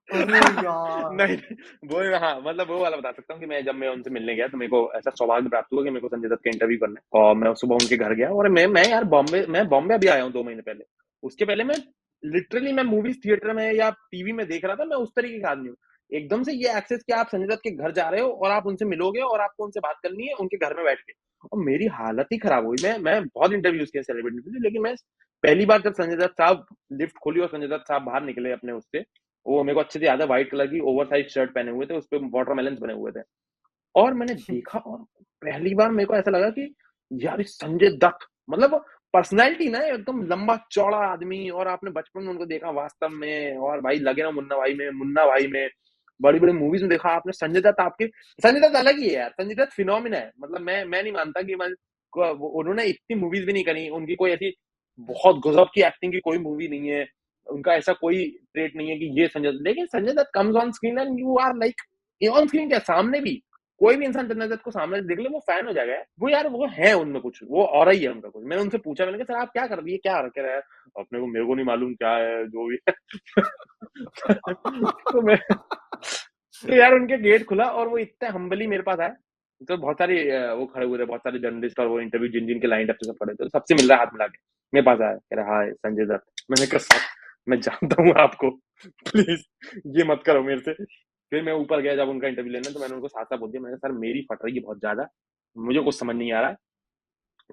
अरे यार। नहीं, वो हाँ, मतलब वो वाला बता सकता हूँ कि मैं जब मैं उनसे मिलने गया तो मेरे को ऐसा सौभाग्य प्राप्त हुआ कि मेरे को संजय दत्त का इंटरव्यू करना है, और मैं सुबह उनके घर गया, और मैं यार बॉम्बे अभी आया हूँ 2 महीने पहले। उसके पहले मैं लिटरली मैं मूवीज थिएटर में या टीवी में देख रहा था, मैं उस तरीके का आदमी हूँ। एकदम से ये एक्सेस कि आप संजय दत्त के घर जा रहे हो और आप उनसे मिलोगे और आपको उनसे बात करनी है उनके घर में बैठ के, और मेरी हालत ही खराब हुई। मैं बहुत इंटरव्यूज किए सेलिब्रिटी से, लेकिन मैं पहली बार जब संजय दत्त साहब लिफ्ट खोली और संजय दत्त साहब बाहर निकले अपने उससे, वो मेरे को अच्छे से याद है, व्हाइट कलर की ओवर साइज शर्ट पहने हुए थे, उस पे वाटरमेलन बने हुए थे, और मैंने देखा, और पहली बार मेरे को ऐसा लगा कि यार इस संजय दत्त, मतलब पर्सनैलिटी ना एकदम लंबा चौड़ा आदमी, और आपने बचपन में उनको देखा वास्तव में, और भाई लगे ना मुन्ना भाई में, बड़ी बड़ी मूवीज में देखा आपने संजय दत्त। आपके संजय दत्त अलग ही है यार, संजय दत्त फिनोमिना है, मतलब मैं नहीं मानता कि उन्होंने इतनी मूवीज भी नहीं करी, उनकी कोई ऐसी बहुत गजब की एक्टिंग की कोई मूवी नहीं है, उनका ऐसा कोई ट्रेट नहीं है कि ये संजय दत्त, लेकिन Sanjay Dutt comes on screen and you are like, on screen क्या, सामने भी कोई भी इंसान संजय दत्त को सामने देख ले वो फैन हो जाएगा यार। वो यार वो है उनमें कुछ, वो और ही है उनका कुछ। मैंने उनसे पूछा, मैंने कहा सर आप क्या कर रही है, क्या रखे रहा है, अपने को मेरे को नहीं मालूम क्या है जो भी है। तो मैं, तो यार उनके गेट खुला और वो इतने हम्बली मेरे पास आए, तो बहुत सारे वो खड़े हुए थे, बहुत सारे जर्नलिस्ट, और वो इंटरव्यू जिन जिन के लाइन अप से सब खड़े थे, तो सबसे मिल रहा है हाथ मिला के, मेरे पास आया, कह रहा हाय संजय दत्त। मैंने कहा सर मैं जानता हूँ आपको, प्लीज ये मत करो मेरे से। फिर मैं ऊपर गया जब उनका इंटरव्यू लेना, तो मैंने उनको साथ साथ बोल दिया, मैंने कहा सर मेरी फट रही है बहुत ज्यादा, मुझे कुछ समझ नहीं आ रहा है।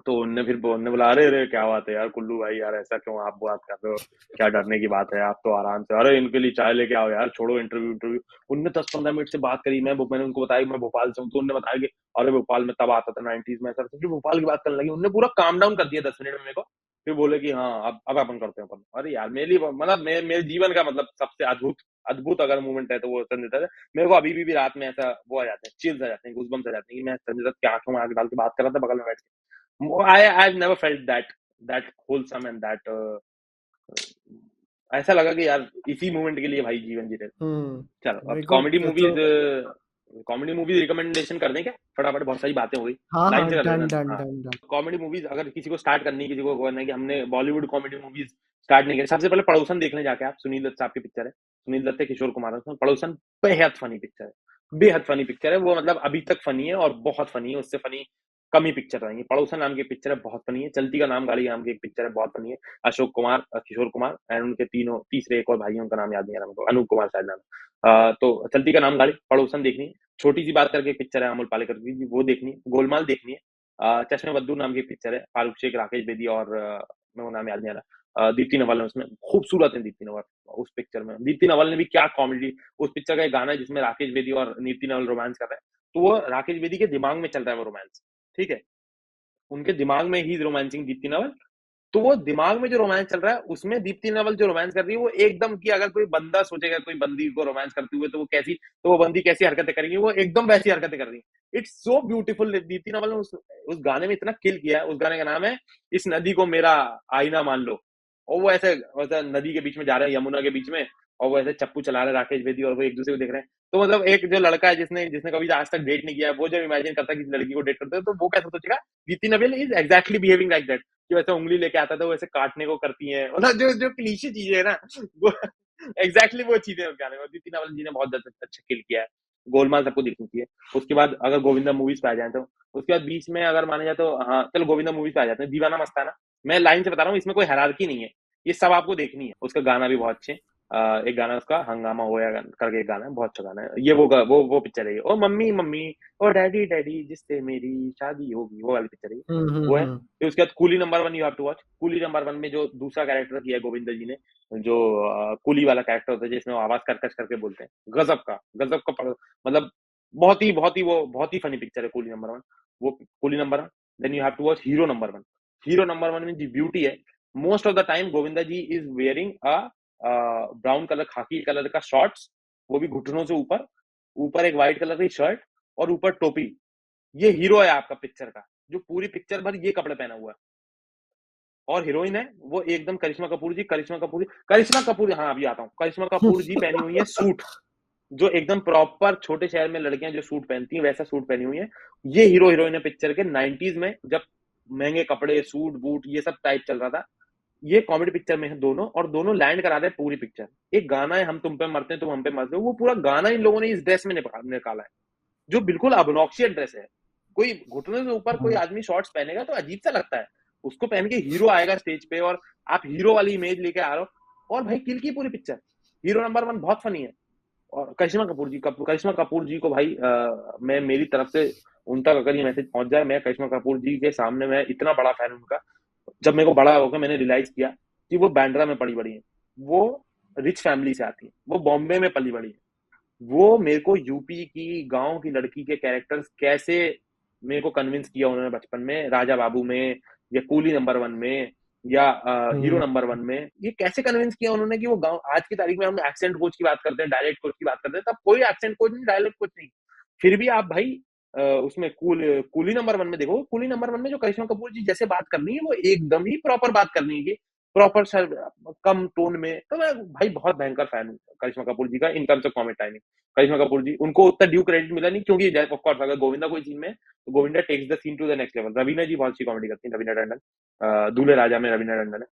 तो उनने बोला अरे अरे क्या बात है यार कुल्लू भाई, यार ऐसा क्यों आप बात कर रहे हो, क्या डरने की बात है, आप तो आराम से, अरे इनके लिए चाय लेके आओ यार, छोड़ो इंटरव्यू इंटरव्यू। उनने 10-15 मिनट से बात करी, मैंने उनको बताया कि मैं भोपाल से हूँ, तो उन्होंने बताया कि अरे भोपाल में तब आता था 90s में, सर फिर भोपाल की बात करने लगी, उनने पूरा काम डाउन कर दिया 10 मिनट में मेरे को। फिर बोले कि हाँ अब अपन करते हैं अपन। अरे यार मेरे लिए मतलब मेरे जीवन का मतलब सबसे अद्भुत अद्भुत अगर मूवमेंट है तो वो संजय दत्त है। मेरे को अभी भी रात में ऐसा वो आ जाते हैं, चिल्स आ जाते हैं, गूज़बम्प्स आ जाते हैं कि मैं संजय दत्त की आंखों में आंख डाल के बात कर रहा था बगल में बैठ के। I've never felt that wholesome and that ऐसा लगा कि यार इसी मोमेंट के लिए भाई जीवन जी रहे। चलो अब मेरे को तो कॉमेडी मूवीज रिकमेंडेशन कर दें क्या, फटाफट, बहुत सारी बातें हो गई, हाँ लाइन हाँ, से कर डन लेना। डन हाँ, डन डन। कॉमेडी मूवीज अगर किसी को स्टार्ट करनी है, किसी को करना है कि हमने बॉलीवुड कॉमेडी मूवीज स्टार्ट नहीं की, सबसे पहले पड़ोसन देखने जाके आप, सुनील दत्त साहब की पिक्चर है, सुनील दत्त है, किशोर कुमार है उसमें, पड़ोसन बेहद फनी पिक्चर है। बेहद फनी पिक्चर है वो, मतलब अभी तक फनी है और बहुत फनी है, उससे फनी कम ही पिक्चर रहेंगी। पड़ोसन नाम की पिक्चर है, बहुत फनी है। चलती का नाम गाड़ी नाम की एक पिक्चर है, बहुत फनी है। अशोक कुमार, किशोर कुमार एंड उनके तीनों तीसरे एक और भाई हैं, उनका नाम याद नहीं आ रहा मेरे को, अनूप कुमार शायद नाम तो चलती का नाम गाड़ी, पड़ोसन देखनी है। छोटी सी बात करके एक पिक्चर है अमोल पालेकर की, वो देखनी है। गोलमाल देखनी है। चश्मे बद्दू नाम की पिक्चर है, फारूक शेख, राकेश बेदी और मेरे को नाम याद नहीं आ रहा, दीप्ति नवल है उसमें, खूबसूरत है दीप्ति नवल उस पिक्चर में। दीप्ति नवल ने भी क्या कॉमेडी, उस पिक्चर का एक गाना है जिसमें राकेश बेदी और नीति नवल रोमांस कर रहे हैं, तो वो राकेश बेदी के दिमाग में चल रहा है वो रोमांस, ठीक है, उनके दिमाग में ही रोमांसिंग दीप्ति नवल। तो वो दिमाग में जो रोमांस चल रहा है उसमें दीप्ति नवल जो रोमांस कर रही है वो एकदम की, अगर कोई बंदा सोचेगा कोई बंदी को रोमांस करते हुए तो वो कैसी, तो वो बंदी कैसी हरकतें करेंगी, वो एकदम वैसी हरकतें कर रही है। It's so beautiful. Deepti Naval ने उस गाने में इतना किल किया है। उस गाने का नाम है इस नदी को मेरा आईना मान लो। और वो ऐसे वैसे नदी के बीच में जा रहे हैं, यमुना के बीच में, और वो ऐसे चप्पू चला रहे हैं राकेश बेदी, और वो एक दूसरे को देख रहे हैं। तो मतलब एक जो लड़का है जिसने जिसने कभी आज तक डेट नहीं किया है, वो जब इमेजिन करता है किसी लड़की को डेट करते है, तो वो कैसे सोचेगा Deepti Naval is exactly behaving like that, कि वैसे उंगली लेके आता था, वो ऐसे काटने को करती है, मतलब जो जो क्लीशे चीजें है ना, वो एग्जैक्टली वो चीजें उस गाने में दीप्ति नवल जी ने बहुत अच्छा किल किया है। गोलमाल सबको देखनी चाहिए। उसके बाद अगर गोविंदा मूवीज पे आ जाए तो, उसके बाद बीच में अगर माने जाए तो, हाँ चलो गोविंदा मूवीज पे आ जाते हैं। दीवाना मस्ताना, मैं लाइन से बता रहा हूँ, इसमें कोई हायरार्की नहीं है, ये सब आपको देखनी है। उसका गाना भी बहुत अच्छे है। एक गाना उसका हंगामा होया करके एक गाना है, बहुत अच्छा गाना है ये। वो पिक्चर है ये, ओ मम्मी मम्मी, ओ डैडी डैडी, जिससे मेरी शादी होगी, वो वाली पिक्चर है ये। वो है। फिर उसके बाद coolie number one you have to watch. Coolie number one में जो दूसरा कैरेक्टर किया है गोविंदा जी ने, जो कूली वाला कैरेक्टर होता है जिसमें वो आवाज कर्कश करके बोलते हैं, मतलब बहुत ही फनी पिक्चर है कूली नंबर वन। वो coolie number one. Then you have to watch hero number one. Hero number one में जी ब्यूटी है, most of the time Govinda ji is wearing a brown colour, खाकी कलर का शॉर्ट्स, वो भी घुटनों से ऊपर, ऊपर एक व्हाइट कलर की शर्ट और ऊपर टोपी। ये हीरो है आपका पिक्चर का, जो पूरी पिक्चर भर ये कपड़े पहना हुआ है। और हीरोइन है वो एकदम करिश्मा कपूर जी। करिश्मा कपूर, हाँ अभी आता हूँ। करिश्मा कपूर जी पहनी हुई है सूट, जो एकदम प्रॉपर छोटे शहर में लड़कियां जो सूट पहनती हैं वैसा सूट पहनी हुई है। ये हीरो हीरोइन है पिक्चर के। 90s में जब महंगे कपड़े, सूट बूट ये सब टाइप चल रहा था, ये कॉमेडी पिक्चर में है दोनों, और दोनों लैंड करा रहे हैं पूरी पिक्चर। एक गाना है हम तुम पे मरते हैं तुम हम पे मरते हो, वो पूरा गाना इन लोगों ने इस ड्रेस में निकाला है, जो बिल्कुल अबनॉक्सियस ड्रेस है। कोई घुटने से ऊपर कोई आदमी शॉर्ट्स पहनेगा तो अजीब सा लगता है, उसको पहन के हीरो आएगा स्टेज पे और आप हीरो वाली इमेज लेके आ रहे हो, और भाई किल की पूरी पिक्चर। हीरो नंबर वन बहुत फनी है। और करिश्मा कपूर जी को भाई मैं मेरी तरफ से उन तक अगर ये मैसेज पहुंच जाए, मैं करिश्मा कपूर जी के सामने मैं इतना बड़ा फैन हूं उनका। जब मेरे को बड़ा होकर मैंने रियलाइज किया कि वो बैंड्रा में पली बड़ी है, वो रिच फैमिली से आती है, वो बॉम्बे में पली बड़ी है, वो मेरे को यूपी की गांव की लड़की के कैरेक्टर्स कैसे मेरे को कन्विंस किया उन्होंने बचपन में, राजा बाबू में या कूली नंबर वन में या हीरो नंबर वन में, ये कैसे कन्विंस किया उन्होंने कि वो गांव। आज की तारीख में हम एक्सेंट कोच की बात करते हैं, डायलेक्ट कोच की बात करते हैं, तब कोई एक्सेंट कोच नहीं, डायलेक्ट कोच नहीं, फिर भी आप भाई उसमें कूली नंबर वन में देखो, कूली नंबर वन में जो करिश्मा कपूर जी जैसे बात करनी है वो एकदम ही प्रॉपर बात करनी है, प्रॉपर सर, कम टोन में। तो मैं भाई बहुत भयंकर फैन हूँ करिश्मा कपूर जी का in terms of comedy timing. Karisma Kapoor ji, उनको उतना ड्यू क्रेडिट मिला नहीं, क्योंकि ऑफ कोर्स अगर गोविंदा कोई सीन में, तो Govinda takes the scene to the next level. Raveena ji बहुत अच्छी कॉमेडी करती है, रवीना टंडन, दूल्हे राजा में रवीना टंडन है।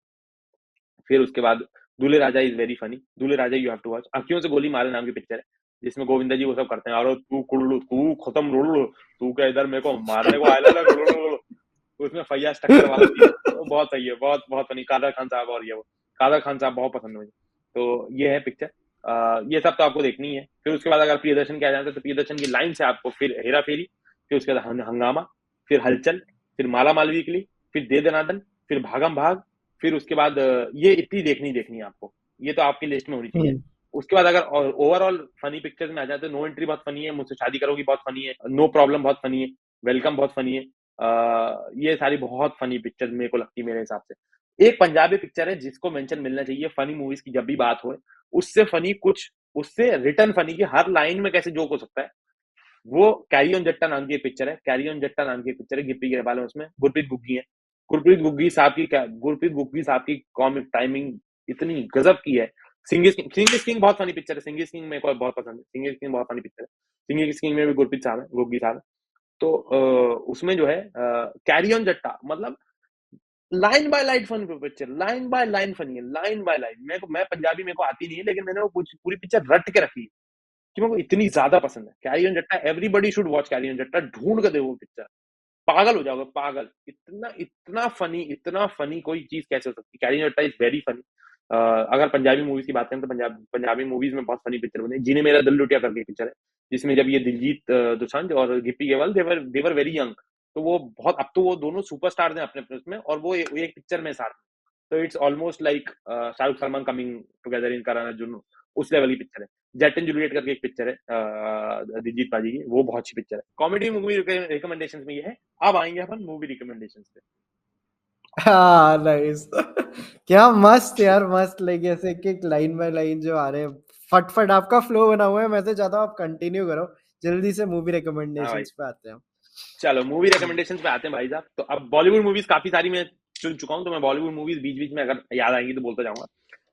फिर उसके बाद दूल्हे राजा इज वेरी फनी। दूल्हे राजा यू हैव टू वॉच। अखियों से गोली मारे नाम की पिक्चर है, जिसमें गोविंदा जी वो सब करते हैं, अरे तू कुल्लू, तू खत्म रुल्लू, तू क्या इधर मेरे को मारने को आया ना, उसमें फैयाज टक्कर वाला सीन तो बहुत सही है, बहुत बहुत फनी। कादर खान साहब, और ये वो कादर खान साहब बहुत पसंद है मुझे। तो ये है पिक्चर। ये सब तो आपको देखनी है। फिर उसके बाद अगर प्रियदर्शन क्या जानते हैं तो प्रियदर्शन की लाइन से आपको फिर हेरा फेरी, फिर उसके बाद हंगामा, फिर हलचल, फिर माला माल वीकली, फिर दे दनादन, फिर भागम भाग, फिर उसके बाद ये इतनी देखनी है आपको, ये तो आपकी लिस्ट में होनी चाहिए। उसके बाद अगर ओवरऑल फनी पिक्चर्स में आ जाए तो नो एंट्री बहुत फनी है, मुझसे शादी करोगी बहुत फनी है, नो प्रॉब्लम बहुत फनी है, वेलकम बहुत फनी है। ये सारी बहुत फनी पिक्चर मेरे को लगती है मेरे हिसाब से। एक पंजाबी पिक्चर है जिसको मेंशन मिलना चाहिए फनी मूवीज की जब भी बात हो, उससे फनी कुछ, उससे रिटर्न फनी की हर लाइन में कैसे जोक हो सकता है, वो कैरी ऑन जट्टा नाम की एक पिक्चर है। कैरी ऑन जट्टा नाम की एक पिक्चर है, गिप्पी गिरेवाल है उसमें, गुरप्रीत गुग्गी है। गुरप्रीत गुग्गी साहब की कॉमिक टाइमिंग इतनी गजब की है। सिंगिस किंग बहुत फनी पिक्चर है, सिंगिस किंग मेरे को बहुत पसंद है, सिंगिस किंग बहुत फनी पिक्चर है। सिंगिस किंग में भी गुरप्रीत साहब है, गुग्गी साहब है। तो उसमें जो है कैरी ऑन जट्टा, मतलब line by line fun picture, line by line funny है, लाइन बाय लाइन। मैं पंजाबी मेरे को आती नहीं है, लेकिन मैंने वो पूरी पिक्चर रट के रखी है कि मेरे को इतनी ज्यादा पसंद है कैरी ऑन जट्टा। Everybody should watch carry on जट्टा, ढूंढ कर देखो पिक्चर, पागल हो जाओगे, पागल। इतना इतना फनी कोई चीज कैसे हो सकती है। कैरी ऑन जट्टा इज वेरी फनी। अगर पंजाबी मूवीज की बात करें तो पंजाबी मूवीज में बहुत फनी पिक्चर बने। जिन्हें मेरा दिल लुटिया करके पिक्चर है, जिसमें जब ये दिलजीत दोसांझ और Gippy Gewal they were very young, तो वो बहुत, अब तो वो दोनों सुपरस्टार हैं अपने अपने उसमें, और वो एक पिक्चर में साथ। तो it's almost like Shahrukh Salman coming together in कराना जुनू, उस लेवल की पिक्चर है। जेट एंड जूलियट करके एक पिक्चर है दिलजीत पाजी की, वो बहुत अच्छी पिक्चर है। कॉमेडी मूवी रिकमेंडेशन में ये है। अब आएंगे अपन मूवी रिकमेंडेशन पे। हाँ नाइस। क्या मस्त यार, मस्त। लाइक ऐसे एक एक लाइन बाय लाइन जो आ रहे हैं, फटफट आपका फ्लो बना हुआ है। मैं तो चाहता हूँ आप कंटिन्यू करो, जल्दी से मूवी हाँ भाई, रिकमेंडेशंस पे आते हैं। चलो मूवी रिकमेंडेशन पे आते हैं भाई साहब। तो अब बॉलीवुड मूवीज काफी सारी मैं चुन चुका हूँ, तो मैं बॉलीवुड मूवीज बीच बीच में अगर याद आएंगी तो बोलता जाऊंगा।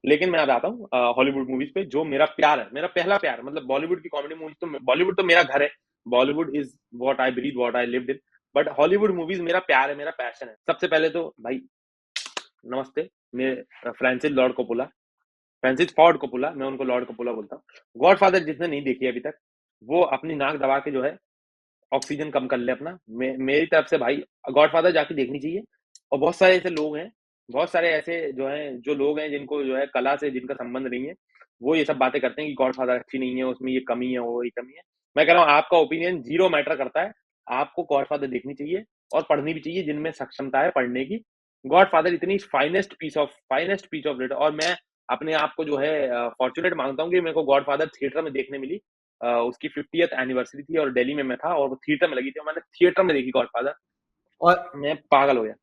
लेकिन मैं अब आता हूँ हॉलीवुड मूवीज पे, जो मेरा प्यार है, मेरा पहला प्यार। मतलब बॉलीवुड की कॉमेडी मूवीज, तो बॉलीवुड तो मेरा घर है। Bollywood is what I breathe, what I lived in. But Hollywood movies मेरा प्यार है, मेरा पैशन है। सबसे पहले तो भाई नमस्ते, मैं Francis Lord Coppola, Francis Ford Coppola, मैं उनको लॉर्ड कोपोला बोलता हूँ। गॉडफादर जिसने नहीं देखी अभी तक, वो अपनी नाक दबा के जो है ऑक्सीजन कम कर ले अपना। मेरी तरफ से भाई गॉडफादर जाके देखनी चाहिए। और बहुत सारे ऐसे लोग हैं, बहुत सारे ऐसे जो हैं, जो लोग हैं जिनको जो है कला से जिनका संबंध नहीं है, वो ये सब बातें करते हैं कि गॉडफादर अच्छी नहीं है, उसमें ये कमी है, वो ये कमी है। मैं कह रहा हूँ आपका ओपिनियन जीरो मैटर करता है। आपको गॉडफादर देखनी चाहिए और पढ़नी भी चाहिए, जिनमें सक्षमता है पढ़ने की। गॉडफादर इतनी फाइनेस्ट पीस ऑफ लिटर, और मैं अपने आप को जो है फॉर्चुनेट मानता हूँ कि मेरे को गॉडफादर थिएटर में देखने मिली। उसकी 50th एनिवर्सरी थी और दिल्ली में मैं था, और वो थिएटर में लगी थी, और मैंने थिएटर में देखी गॉडफादर। और मैं पागल हो गया।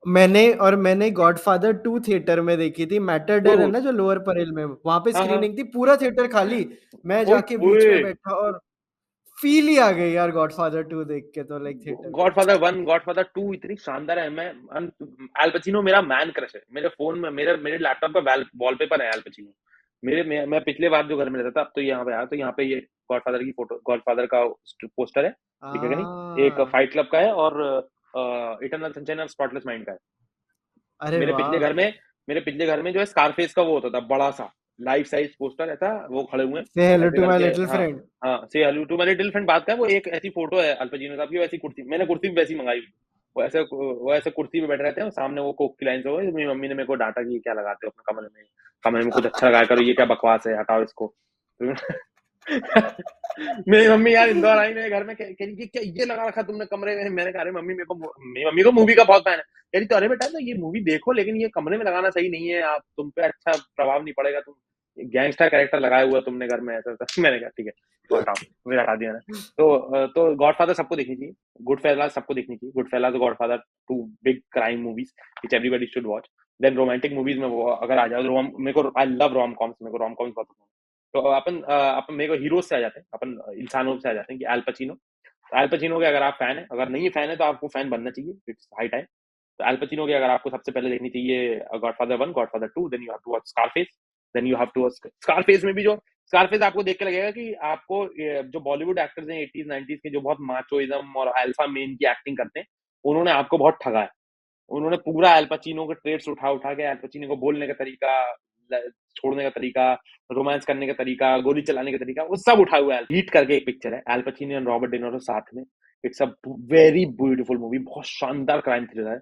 मैंने गॉडफादर 2 थिएटर में देखी थी। मैटरडेयर है ओह, ना जो लोअर परेल में, वहां पे हाँ हाँ, स्क्रीनिंग थी, पूरा थिएटर खाली। मैं ओए जाके बीच ओए, में बैठा और फील ही आ गई यार गॉडफादर 2 देख के, तो लाइक थिएटर में। गॉडफादर वन, गॉडफादर टू इतनी शानदार है। एल पचिनो मेरा मैन क्रश है। मेरे फोन में, मेरे लैपटॉप पे वॉलपेपर है एल पचिनो। मैं पिछले बार जो घर में रहता था, अब तो यहाँ पे आया, तो यहाँ पे ये गॉडफादर की फोटो, गॉडफादर का पोस्टर है, ठीक है कि नहीं। एक आ, फाइट क्लब का है, और eternal sunshine of spotless mind का है। अरे मेरे पिछले वाह। घर में मेरे पिछले घर में जो है स्कारफेस का वो होता था, बड़ा सा लाइफ साइज पोस्टर रहता, वो खड़े हुए से हेलो ऐसे टू माय करके। लिटिल हाँ फ्रेंड। हाँ, say hello to my little friend बात का, वो एक ऐसी फोटो है अल्पचिनो साहब की, वैसी कुर्सी, मैंने कुर्सी भी वैसी मंगाई हुई। वो ऐसे कुर्सी पे बैठे रहते हैं, और सामने वो कोक की लाइन से, हो मेरी मम्मी ने मेरे को डांटा कि ये क्या लगाते हो अपने कमरे में कुछ अच्छा लगाया करो, ये क्या बकवास है, हटाओ इसको। मेरी मम्मी यार इंदौर आई मेरे घर में, कह रही क्या ये लगा रखा तुमने कमरे में। मैंने कहा अरे मम्मी, मेरी मम्मी को मूवी का बहुत फैन है। कह रही तो अरे बेटा, तो ये मूवी देखो, लेकिन ये कमरे में लगाना सही नहीं है, आप तुम पे अच्छा प्रभाव नहीं पड़ेगा, तुम गैंगस्टर कैरेक्टर लगाया हुआ तुमने घर में, ऐसा ऐसा। मैंने कहा ठीक है, तो हटाओ, फिर हटा दिया मैंने। तो गॉडफादर सबको देखनी चाहिए, गुड फेलास सबको देखनी चाहिए, good fellas, Godfather two, big crime movies which everybody should watch. Then romantic movies में वो अगर आ जाओ, मेरे को आई लव रोम कॉम्स, मेरे को रोम कॉम्स बहुत पसंद है। तो अपन मेरे को हीरोज से आ जाते हैं, अपन इंसानों से आ जाते हैं कि एल पचिनो। तो एल पचिनो के अगर आप फैन है, अगर नहीं फैन है तो आपको फैन बनना चाहिए, इट्स हाई टाइम। तो एल पचिनो के अगर आपको सबसे पहले देखनी चाहिए Godfather one, Godfather two, then you have to watch Scarface. Then you have to watch Scarface. में भी जो स्कारफेस आपको देख के लगेगा कि आपको जो बॉलीवुड एक्टर्स हैं 80s 90s के, जो बहुत माचोइज्म और अल्फा मेन की एक्टिंग करते हैं, उन्होंने आपको बहुत ठगा है। उन्होंने पूरा एल पचिनो के ट्रेड्स उठा उठा के, एल पचिनो को बोलने का तरीका, छोड़ने का तरीका, रोमांस करने का तरीका, गोली चलाने का तरीका, वो सब उठा हुआ है। हीट करके एक पिक्चर है, एल पचिनो एंड रॉबर्ट डिनोरो साथ में। It's a very beautiful movie, बहुत शानदार क्राइम थ्रिलर है।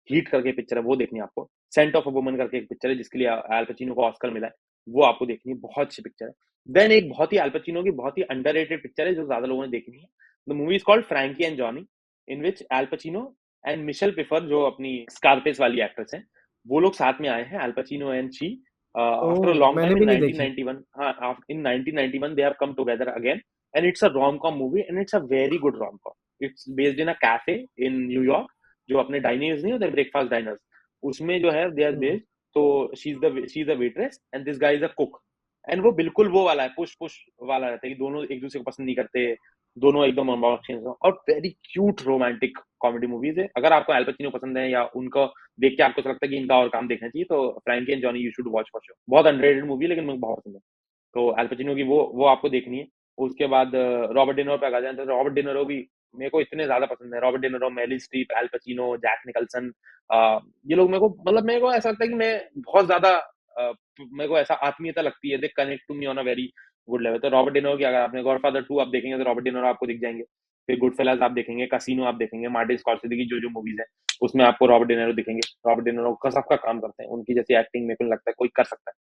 हीट करके पिक्चर है, वो देखनी है आपको। सेंट ऑफ अ वुमन करके एक पिक्चर है, जिसके लिए एल पचिनो को ऑस्कर मिला है, वो आपको देखनी है, बहुत अच्छी पिक्चर है। देन एक बहुत ही एल पचिनो की बहुत ही अंडररेटेड पिक्चर है, जो ज्यादा लोगों ने देखनी है। The movie is called Frankie and Johnny, in which Al Pacino and Michelle Pfeiffer, जो अपनी स्कारफेस वाली एक्ट्रेस हैं, वो लोग साथ में आए हैं, Al Pacino and she, after a oh, long मैंने टाइम इन भी नहीं देखी। 1991। हाँ, in 1991 they have come together again, and it's a rom com movie, and it's a very good rom com. It's based in a cafe in New York, जो अपने diners नहीं होते, breakfast diners, उसमें जो है दे आर हम्म। बेस्ड। तो she is the waitress and this guy is a cook. And वो बिल्कुल वो वाला है, पुश पुश वाला रहता है कि दोनों एक दूसरे को पसंद नहीं करते, दोनों एकदम और very cute romantic comedy movies है। अगर आपको एल पचिनो पसंद है, या उनको देख के आपको लगता है कि इनका और काम देखना चाहिए, तो Frankie and Johnny you should watch for sure. बहुत अंडररेटेड मूवी, लेकिन मुझे बहुत पसंद है। तो एल पचिनो की वो आपको देखनी है। उसके बाद रॉबर्ट डिनोरो पे आ जाए, तो रॉबर्ट डिनोरो भी मेरे को इतने ज्यादा पसंद है। Robert De Niro, Meryl Streep, Al Pacino, Jack Nicholson, ये लोग मेरे को, मतलब मेरे को ऐसा लगता है कि मैं बहुत ज्यादा, मेरे को ऐसा आत्मीयता लगती है, they connect to me on a very good level. तो रॉबर्ट डिनोरो की अगर आपने गॉडफादर 2 आप देखेंगे तो रॉबर्ट डिनोरो आपको दिख जाएंगे। फिर गुडफेलास आप देखेंगे, कसिनो आप देखेंगे, मार्टिन स्कॉर्सेज़ी की जो मूवीज है उसमें आपको रॉबर्ट डिनोरो दिखेंगे। रॉबर्ट डिनोरो गजब का काम करते हैं, उनकी जैसी एक्टिंग मेरे को नहीं लगता है कोई कर सकता है।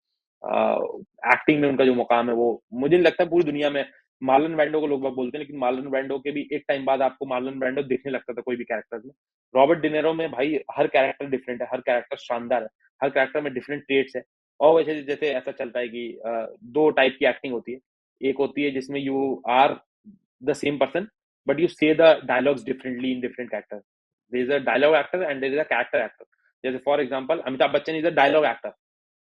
एक्टिंग में उनका जो मुकाम है वो मुझे नहीं लगता पूरी दुनिया में। मार्लन ब्रैंडो को लोग बाग बोलते हैं, लेकिन मार्लन ब्रैंडो के भी एक टाइम बाद आपको मार्लन ब्रैंडो दिखने लगता था कोई भी कैरेक्टर में। रॉबर्ट डिनेरो में भाई हर कैरेक्टर डिफरेंट है, हर कैरेक्टर शानदार है, हर कैरेक्टर में डिफरेंट ट्रेट्स है। और वैसे जैसे ऐसा चलता है कि दो टाइप की एक्टिंग होती है। एक होती है जिसमें you are the same person but you say the dialogues differently in different character. There is a dialogue actor and there is a character actor. जैसे for example Amitabh Bachchan is a dialogue actor,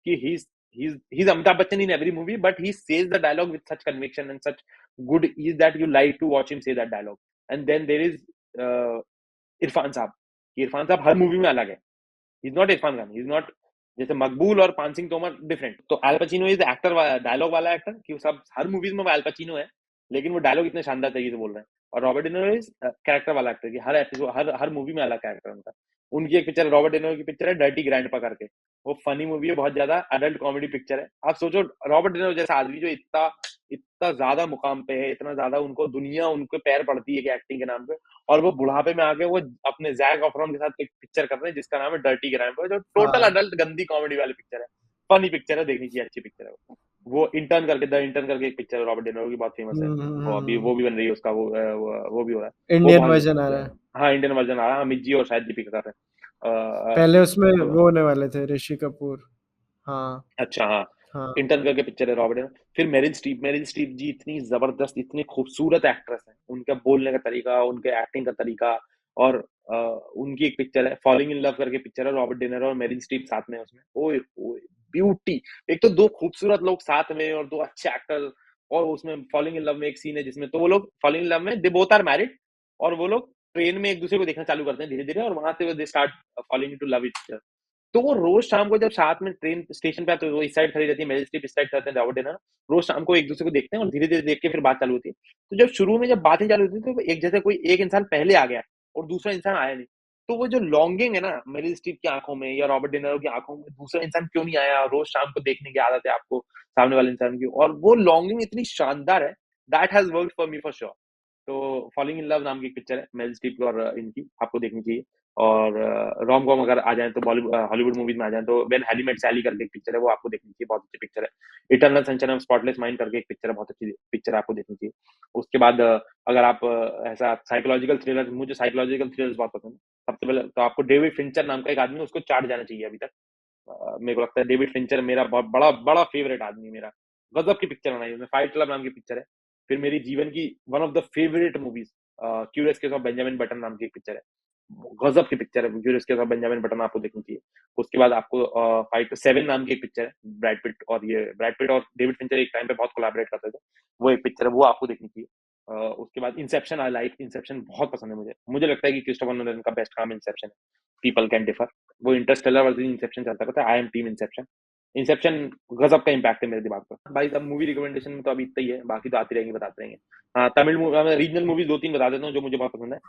कि he's Amitabh Bachchan in every movie, but he says the dialogue with such conviction and such good ease that you like to watch him say that dialogue. And then there is uh, Irfan साहब। इरफान साहब हर movie में अलग है। ही is not Irfan Khan, he is not जैसे मकबूल और पान Singh Tomar different. तो अल Pacino is actor, dialogue वाला एक्टर, कि सब हर मूवीज में वो अल पचिनो है, लेकिन वो डायलॉग इतने शानदार तरीके से बोल रहे हैं। और रॉबर्ट डिनोरो इज कैरेक्टर वाला एक्टर, कि हर एपिसोड हर मूवी में अलग कैरेक्टर उनका। उनकी एक पिक्चर रॉबर्ट डिनोरो की पिक्चर है डर्टी ग्रैंडपा करके, वो फनी मूवी है, बहुत ज्यादा अडल्ट कॉमेडी पिक्चर है। आप सोचो रॉबर्ट डिनोरो जैसा आदमी जो इतना इतना ज्यादा मुकाम पे है, इतना ज्यादा उनको दुनिया उनके पैर पड़ती है कि एक्टिंग के नाम पे, और वो बुढ़ापे में आके वो अपने जैक ऑफरॉन के साथ एक पिक्चर कर रहे हैं जिसका नाम है डर्टी ग्रैंडपा, जो टोटल हाँ। अडल्ट गंदी कॉमेडी वाली पिक्चर है। फनी पिक्चर है, देखनी चाहिए, अच्छी पिक्चर है वो इंटर्न करके, द इंटर्न करके एक पिक्चर है रॉबर्ट डिनोरो की, बहुत फेमस है। वो अभी वो भी बन रही है उसका, वो भी हो रहा है। वो इंडियन बहुत अच्छी वर्जन आ पिक्चर रहा है। है। हाँ इंडियन वर्जन आ रहा है, अमित जी और शायद दीपिका कर रहे हैं। पहले उसमें तो वो होने वाले थे, ऋषि कपूर। हाँ। अच्छा हाँ, हाँ। इंटर्न करके पिक्चर है रॉबर्ट डे। फिर मेरिल स्ट्रीप जी इतनी जबरदस्त, इतनी खूबसूरत एक्ट्रेस है, उनका बोलने का तरीका, उनके एक्टिंग का तरीका। और उनकी एक पिक्चर है फॉलिंग इन लव करके पिक्चर है, रॉबर्ट डे निरो और मेरिल स्ट्रीप साथ में है उसमें। ओए ओए ब्यूटी। एक तो दो खूबसूरत लोग साथ में और दो अच्छे एक्टर। और उसमें फॉलिंग इन लव में एक सीन है जिसमें तो वो लोग फॉलिंग इन लव में दे बोथ आर मैरिड, और वो लोग ट्रेन में एक दूसरे को देखना चालू करते हैं धीरे धीरे, और वहां से they start falling to love each. तो वो रोज शाम को जब साथ में ट्रेन स्टेशन पे आते हैं, वो इस साइड खड़ी रहती है, मेरिल स्ट्रीप इस साइड करते हैं रॉबर्ट डिनर, रोज शाम को एक दूसरे को देखते हैं और धीरे धीरे देख के फिर बात चालू होती है। तो जब शुरू में जब बातें चालू होती है तो एक जैसे कोई एक इंसान पहले आ गया और दूसरा इंसान आया नहीं, तो वो जो लॉन्गिंग है ना मेरिल स्ट्रीप की आंखों में या रॉबर्ट डिनरो की आंखों में, दूसरा इंसान क्यों नहीं आया, रोज शाम को देखने की आदत है आपको सामने वाले इंसान की, और वो लॉन्गिंग इतनी शानदार है, that has worked for me for sure. तो फॉलिंग इन लव नाम की एक पिक्चर है मेरिल स्ट्रीप और इनकी, आपको देखनी चाहिए। और रोम कॉम अगर आ जाए तो बॉलीवुड हॉलीवुड मूवीज में आ जाए तो वेन हैली मेट सैली करके एक पिक्चर है, वो आपको देखनी चाहिए, बहुत अच्छी पिक्चर है। Eternal sunshine of spotless mind करके एक पिक्चर है, बहुत अच्छी पिक्चर है, आपको देखनी चाहिए। उसके बाद अगर आप ऐसा साइकोलॉजिकल थ्रिलर, मुझे साइकोलॉजिकल थ्रिलर्स बहुत पसंद है। सबसे पहले तो आपको डेविड फिंचर नाम का एक आदमी, उसको चाट जाना चाहिए अभी तक। मेरे को लगता है डेविड फिंचर मेरा बहुत बड़ा बड़ा फेवरेट आदमी मेरा। गजब की पिक्चर बनाई उसने, फाइट क्लब नाम की पिक्चर है। फिर मेरी जीवन की one of the favourite movies curious case of Benjamin button नाम की एक पिक्चर है, गजब की पिक्चर है curious case of Benjamin button, आपको देखनी चाहिए। उसके बाद आपको फाइट सेवन नाम की एक पिक्चर है, ब्रैड पिट और डेविड फिंचर एक टाइम पे बहुत कोलैबोरेट करते थे, वो एक पिक्चर है, वो आपको देखनी चाहिए। उसके बाद इंसेप्शन, आई लाइक इंसेप्शन, बहुत पसंद है मुझे। मुझे लगता है कि क्रिस्टोफर नोलन का बेस्ट काम इंसेप्शन है। पीपल कैन डिफर, वो इंटरस्टेलर वर्सेस इंसेप्शन चलता रहता है, आई एम टीम इंसेप्शन। इंसेप्शन गजब का इम्पैक्ट है मेरे दिमाग पर भाई। अब मूवी रिकमेंडेशन में तो अभी इतना ही है, बाकी तो आती रहेंगे, बताते रहेंगे। हाँ तमिल मूवी, रीजनल मूवीज दो तीन बता देता हूँ जो मुझे बहुत पसंद है।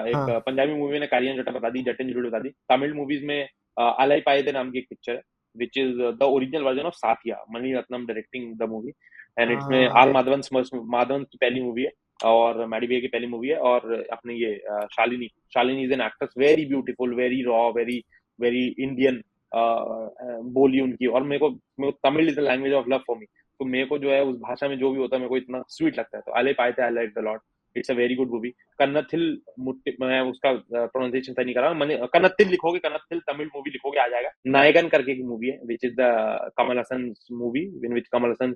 एक हाँ। पंजाबी मूवी ने कालियन जटा बता दी, जटन जुलूल बता दी। तमिल मूवीज में अलाई पायदे नाम की एक पिक्चर है, which is the original version of Saathiya, Mani Ratnam directing the movie. And इसमें आर हाँ। माधवन, माधवन की पहली मूवी है और मैडी भैया की पहली मूवी है। और अपने ये Shalini, Shalini is an actress, very beautiful, very raw, very very Indian बोली उनकी। और मेरे को Tamil is the language of love for me. तो मेरे को जो है उस भाषा में जो भी होता है मेरे को इतना स्वीट लगता है, तो अले पाए थे, I like the lot. It's a very good movie. Kannathil Mutti, मैं उसका प्रोनाउंसिएशन सही नहीं कर रहा, मैंने कन्नथिल लिखोगे, कन्नथिल तमिल मूवी लिखोगे आ जाएगा। नायगन करके एक मूवी है which is the Kamal Haasan movie, in which Kamal Haasan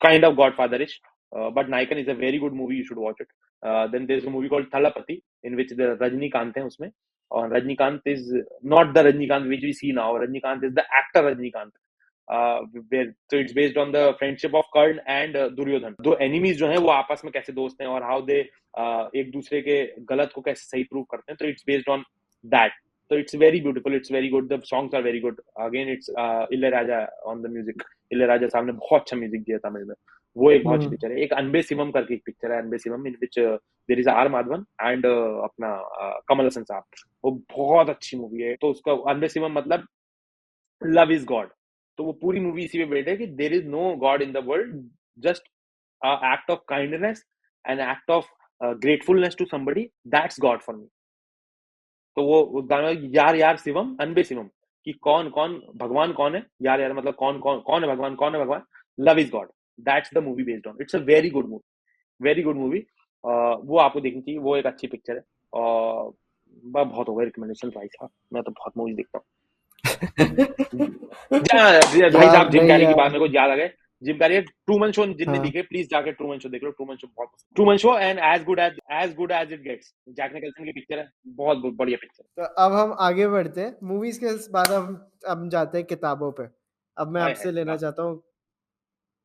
kind of godfatherish, but Naikan is a very good movie, you should watch it. Then there's a movie called Thalapathy in which the Rajnikant है उसमें, और Rajnikant is not the Rajnikant which we see now, Rajnikant is the actor Rajnikant. So it's based on the friendship of Karn and Duryodhan, दो enemies जो हैं वो आपस में कैसे दोस्त हैं और how they एक दूसरे के गलत को कैसे सही प्रूव करते हैं, तो it's based on that. So it's very beautiful, it's very good, the songs are very good. Again it's Ilayaraja on the music. इलयराजा साहब ने बहुत अच्छा म्यूजिक दिया तमिल में, वो एक बहुत अच्छी पिक्चर है। एक अनबे शिवम करके एक पिक्चर है, Anbe Sivam, in which there is R Madhavan and अपना कमल हसन साहब, वो बहुत अच्छी मूवी है। तो उसका अनबे शिवम मतलब लव इज गॉड, तो वो पूरी मूवी इसी पे बेस्ड है कि there is no god in the world, just act of kindness, an act of gratefulness to somebody, that's God for me. तो वो उस गाना यार यार शिवम अनबे शिवम, कि कौन कौन भगवान कौन है, यार यार मतलब कौन कौन कौन है भगवान, कौन है भगवान, love is God, that's the movie based on, it's a very good movie, very good movie. वो आपको देखनी चाहिए, वो एक अच्छी पिक्चर है। और बहुत हो गए रिकमेंडेशन भाई साहब, मैं तो बहुत मूवीज देखता हूँ। भाई यार साहब जिम नहीं कैरी की यार। बात मेरे को याद आ गई। जिम कैरी ट्रूमन शो जिनने हाँ। देखे प्लीज जाके ट्रूमन शो देख लो, ट्रूमन शो बहुत, Truman Show and as good as it gets, Jack Nicholson की पिक्चर है, बहुत बढ़िया पिक्चर तो अब हम आगे बढ़ते हैं मूवीज के बाद, हम जाते हैं किताबों पे। अब मैं है। आपसे लेना चाहता हूँ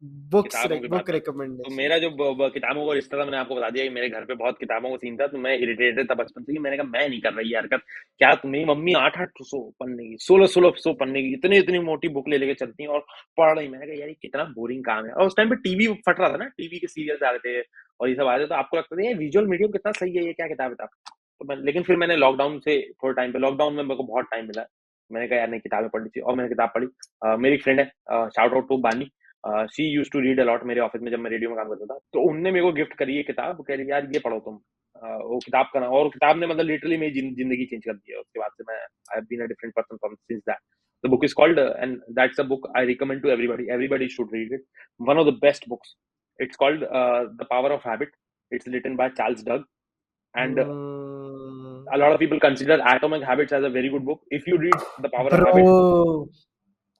किताबों की बात बुक है तो रिकमेंडेशन। मेरा जो किताबों का रिश्ता था, मैंने आपको बता दिया कि मेरे घर पे बहुत किताबों का सीन था, तो मैं इरिटेटेड था बचपन से कि मैंने कहा मैं नहीं कर रही यार कर, क्या तुम, मेरी मम्मी 800 पन्ने की 1600 पन्ने की इतनी इतनी मोटी बुक ले लेके चलती हैं और पढ़ रही, मैंने कहा यार ये कितना बोरिंग काम है। और उस टाइम पे टीवी फट रहा था ना, टीवी के सीरियल्स आ रहे थे और ये सब आ रहे थे, तो आपको लगता था ये विजुअल मीडियम कितना सही है, ये क्या किताब है। तो मैं, लेकिन फिर मैंने लॉकडाउन से थोड़ा टाइम पे, लॉकडाउन में मेरे को बहुत टाइम मिला, मैंने कहा यार नहीं किताबें पढ़नी चाहिए, और मैंने किताब पढ़ी। मेरी फ्रेंड है, shout out to Bani, she use to read a lot, मेरे ऑफिस में जब मैं रेडियो में काम करता था, तो उनने मेरे को गिफ्ट करी ये किताब, कह रही यार ये पढ़ो तुम। वो किताब का नाम, और किताब ने मतलब लिटरली मेरी जिंदगी चेंज कर दी है, उसके बाद से मैं I have been a different person from since that. The book is called, and that's a book I recommend to everybody, everybody should read it, one of the best books, it's called The Power of Habit, it's written by Charles Duhigg, and a lot of people consider Atomic Habits as a very good book. If you read The Power of bro, Habit,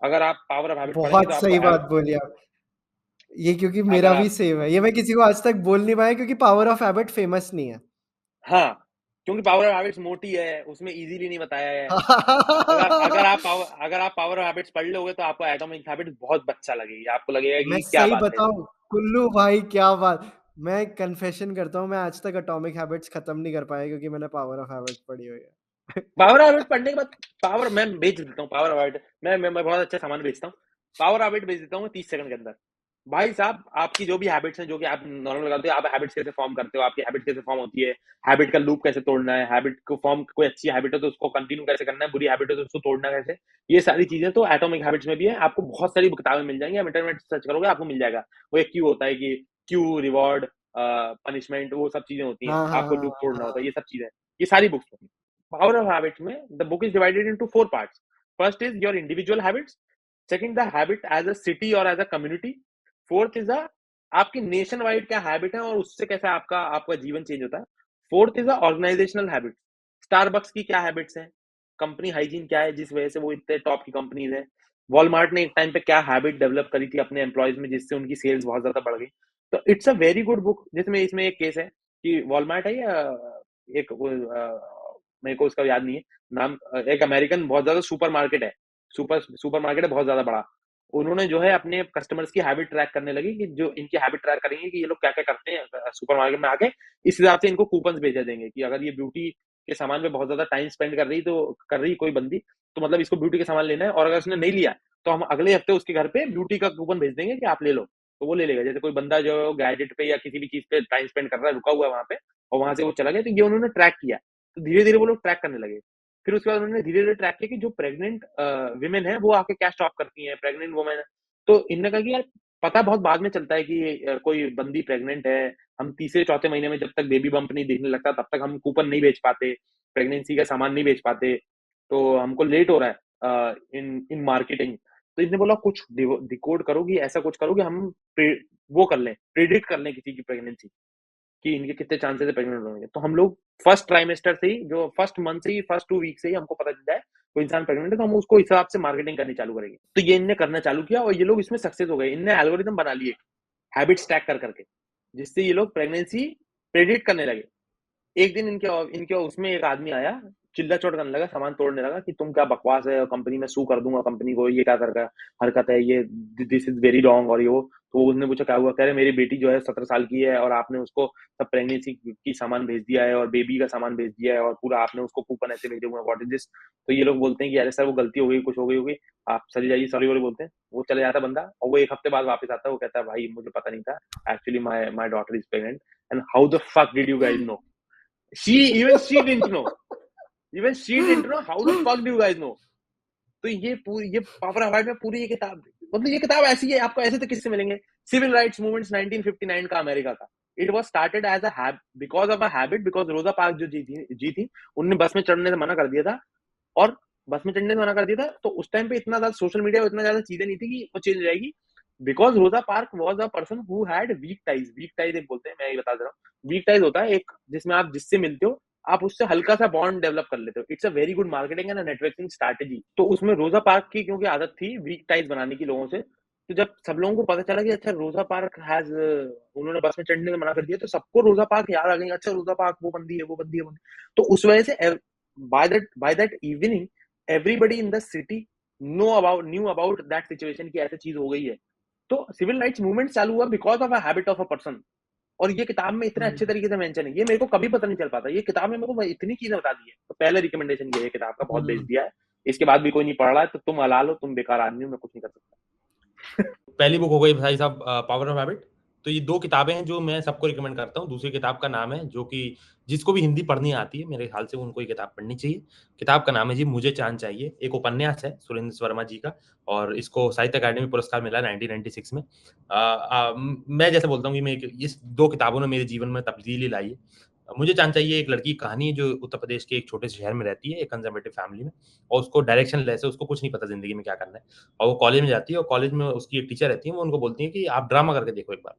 अगर आप power of habit पढ़ेंगे बहुत तो आपको सही बात बोली आप। ये क्योंकि मेरा अगर भी आप, सेम है, ये मैं किसी को आज तक बोल नहीं पाया क्योंकि पावर ऑफ हैबिट फेमस नहीं है। हाँ, क्योंकि पावर ऑफ हैबिट्स मोटी है, उसमें इजीली नहीं बताया है। अगर आप पावर ऑफ हैबिट्स पढ़ लोगे तो आपको एटॉमिक हैबिट्स बहुत अच्छा लगेगी, आपको लगेगा मैं कि क्या सही बात है। बताऊं, कुल्लू भाई क्या बात, मैं कन्फेशन करता हूँ, मैं आज तक एटॉमिक हैबिट्स खत्म नहीं कर पाया क्योंकि मैंने पावर ऑफ हैबिट्स पढ़ी हुई है। पावर ऑफ हैबिट पढ़ने के बाद, पावर मैं बेच देता हूँ, पावर ऑफ हैबिट मैं बहुत अच्छा सामान बेचता हूँ, पावर हैबिट बेच देता हूँ 30 सेकंड के अंदर। भाई साहब आपकी जो भी हैबिट्स हैं, जो कि आप नॉर्मल लगाते हो, आप हैबिट्स कैसे फॉर्म करते हो, आपकी हैबिट कैसे फॉर्म होती है, हैबिट का लूप कैसे तोड़ना है, हैबिट को फॉर्म, कोई अच्छी हैबिट है तो उसको कंटिन्यू कैसे करना है, बुरी हैबिट है तो उसको तोड़ना कैसे, ये सारी चीजें तो एटॉमिक हैबिट्स में भी है। आपको बहुत सारी किताबें मिल जाएंगी, आप इंटरनेट सर्च करोगे आपको मिल जाएगा। वो एक क्यू होता है कि क्यू रिवॉर्ड पनिशमेंट, वो सब चीजें होती हैं, हाँ हाँ आपको हाँ लूप तोड़ना होता हाँ। है, ये सब चीजें, ये सारी बुक्स होती हैं। Power of Habits में the book is divided into 4 parts. First is your individual habits. Second, the habit as a city or as a community. Fourth is the आपकी नेशन वाइड क्या हैबिट है और उससे कैसे आपका आपका जीवन चेंज होता है। Fourth is the organisational habit, Starbucks की क्या हैबिट्स हैं, कंपनी हाइजीन क्या है जिस वजह से वो इतने टॉप की कंपनीज है, वॉलमार्ट ने एक टाइम पे क्या हैबिट डेवलप करी थी अपने एम्प्लॉयज में जिससे उनकी सेल्स बहुत ज्यादा बढ़ गई। तो it's a very good book, जिसमें इसमें एक केस है कि वॉलमार्ट है या एक मेरे को उसका याद नहीं है नाम, एक अमेरिकन बहुत ज्यादा सुपर मार्केट है, सुपर मार्केट है बहुत ज्यादा बड़ा। उन्होंने जो है अपने कस्टमर्स की हैबिट ट्रैक करने लगी कि जो इनकी हैबिट ट्रैक करेंगे कि ये लोग क्या क्या करते हैं सुपर मार्केट में आके, इस हिसाब से इनको कूपन भेजा देंगे कि अगर ये ब्यूटी के सामान पे बहुत ज्यादा टाइम स्पेंड कर रही कोई बंदी, तो मतलब इसको ब्यूटी के सामान लेना है, और अगर उसने नहीं लिया तो हम अगले हफ्ते उसके घर पे ब्यूटी का कूपन भेज देंगे कि आप ले लो, तो वो ले लेगा। जैसे कोई बंदा जो गैजेट पे या किसी भी चीज पे टाइम स्पेंड कर रहा है, रुका हुआ है वहां पे, और वहां से वो चला गया, तो ये उन्होंने ट्रैक किया, तो धीरे धीरे वो लोग ट्रैक करने लगे। फिर उसके बाद उन्होंने धीरे धीरे ट्रैक किया कि जो प्रेग्नेंट विमेन है वो आके क्या शॉप करती है, प्रेग्नेंट वुमेन है। तो इनने कहा कि यार पता बहुत बाद में चलता है कि कोई बंदी प्रेग्नेंट है, हम तीसरे चौथे महीने में जब तक बेबी बम्प नहीं दिखने लगता तब तक हम कूपन नहीं बेच पाते, प्रेगनेंसी का सामान नहीं बेच पाते, तो हमको लेट हो रहा है इन इन मार्केटिंग। तो इसने बोला कुछ डिकोड करो कि ऐसा कुछ करो कि हम वो कर लें, प्रिडिक्ट कर लें किसी की प्रेगनेंसी, कि इनके कितने चांसेस है प्रेग्नेंट होने के। तो हम लोग फर्स्ट ट्राइमेस्टर से ही, जो फर्स्ट मंथ से ही, फर्स्ट 2 वीक से ही हमको पता चल जाए कोई इंसान प्रेग्नेंट है, तो हम उसको हिसाब से मार्केटिंग करनी चालू करेंगे। तो ये इनने करना चालू किया और ये लोग इसमें सक्सेस हो गए, इनने एल्गोरिदम बना लिए हैबिट्स ट्रैक कर करके, जिससे ये लोग प्रेगनेंसी प्रेडिक्ट करने लगे। एक दिन इनके इनके उसमें एक आदमी आया, चिल्ला चोट करने लगा, सामान तोड़ने लगा कि तुम क्या बकवास है, कंपनी में सू कर दूंगा कंपनी को, ये क्या कर रहा हरकत है ये, दिस इज वेरी रॉन्ग, और ये वो। तो उसने पूछा क्या हुआ, कह रहे मेरी बेटी जो है 17 साल की है और आपने उसको सब प्रेगनेंसी की सामान भेज दिया है और बेबी का सामान भेज दिया है और पूरा आपने उसको कूपन ऐसे भेजे हुए हैं, व्हाट इज दिस। तो ये लोग बोलते हैं कि अरे सर वो गलती हो गई, कुछ हो गई होगी, आप चली जाइए, सॉरी वॉरी बोलते हैं, वो चले जाता बंदा, और वो एक हफ्ते बाद वापस आता है, वो कहता है भाई मुझे पता नहीं था, actually my my daughter is pregnant, and how the fuck did you guys know, she didn't know, even she didn't know, how the fuck do you guys know। तो ये पूरी, ये पावर ऑफ हार्ट में पूरी ये किताब, मतलब ये किताब ऐसी है, आपको ऐसे तो किससे मिलेंगे सिविल राइट्स मूवमेंट्स 1959 का अमेरिका का, it was started as a because of a habit, because Rosa Park जो जी थी उनने बस में चढ़ने से मना कर दिया था, और बस में चढ़ने से मना कर दिया था, तो उस टाइम पे इतना ज्यादा सोशल मीडिया, इतना ज्यादा चीजें नहीं थी कि वो चेंज हो जाएगी, because Rosa Park was a person who had weak ties एक बोलते हैं, मैं ये बता दे रहा हूँ, वीक टाइज होता है एक जिसमें आप जिससे मिलते हो आप उससे हल्का सा बॉन्ड डेवलप कर लेते हो, it's a very good marketing and networking strategy. तो उसमें रोजा पार्क की क्योंकि आदत थी वीक टाइज बनाने की लोगों से, तो जब सब लोगों को पता चला कि अच्छा रोजा पार्क हैज, उन्होंने बस में चढ़ने से मना कर दिया, तो सबको रोजा पार्क याद आ गई, अच्छा रोजा पार्क वो बंदी है, वो बंदी है, वो बंदी है। तो उस वजह से by that evening everybody in the city knew about that situation की ऐसी चीज हो गई है। तो सिविल राइट्स मूवमेंट चालू हुआ because of a habit of a person, और ये किताब में इतने अच्छे तरीके से मेंशन है, ये मेरे को कभी पता नहीं चल पाता, ये किताब में मेरे को इतनी चीजें बता दी है, तो पहले रिकमेंडेशन ये है किताब का, बहुत बेच दिया है, इसके बाद भी कोई नहीं पढ़ रहा है तो तुम हला लो, तुम बेकार आदमी हो, मैं कुछ नहीं कर सकता। पहली बुक हो गई भाई साहब पावर ऑफ हैबिट। तो ये 2 किताबें हैं जो मैं सबको रिकमेंड करता हूँ। दूसरी किताब का नाम है, जो कि जिसको भी हिंदी पढ़नी आती है मेरे ख्याल से उनको ये किताब पढ़नी चाहिए। किताब का नाम है जी मुझे चाँद चाहिए, एक उपन्यास है सुरेंद्र वर्मा जी का, और इसको साहित्य अकादमी पुरस्कार मिला 1996 में। मैं जैसे बोलता हूँ कि मैं इस 2 किताबों ने मेरे जीवन में तब्दीली लाई है। मुझे चाँद चाहिए एक लड़की की कहानी है जो उत्तर प्रदेश के एक छोटे से शहर में रहती है, एक कंज़र्वेटिव फैमिली में, और उसको डायरेक्शन लेस है, उसको कुछ नहीं पता ज़िंदगी में क्या करना है। और वो कॉलेज में जाती है, और कॉलेज में उसकी एक टीचर रहती है, वो उनको बोलती है कि आप ड्रामा करके देखो एक बार।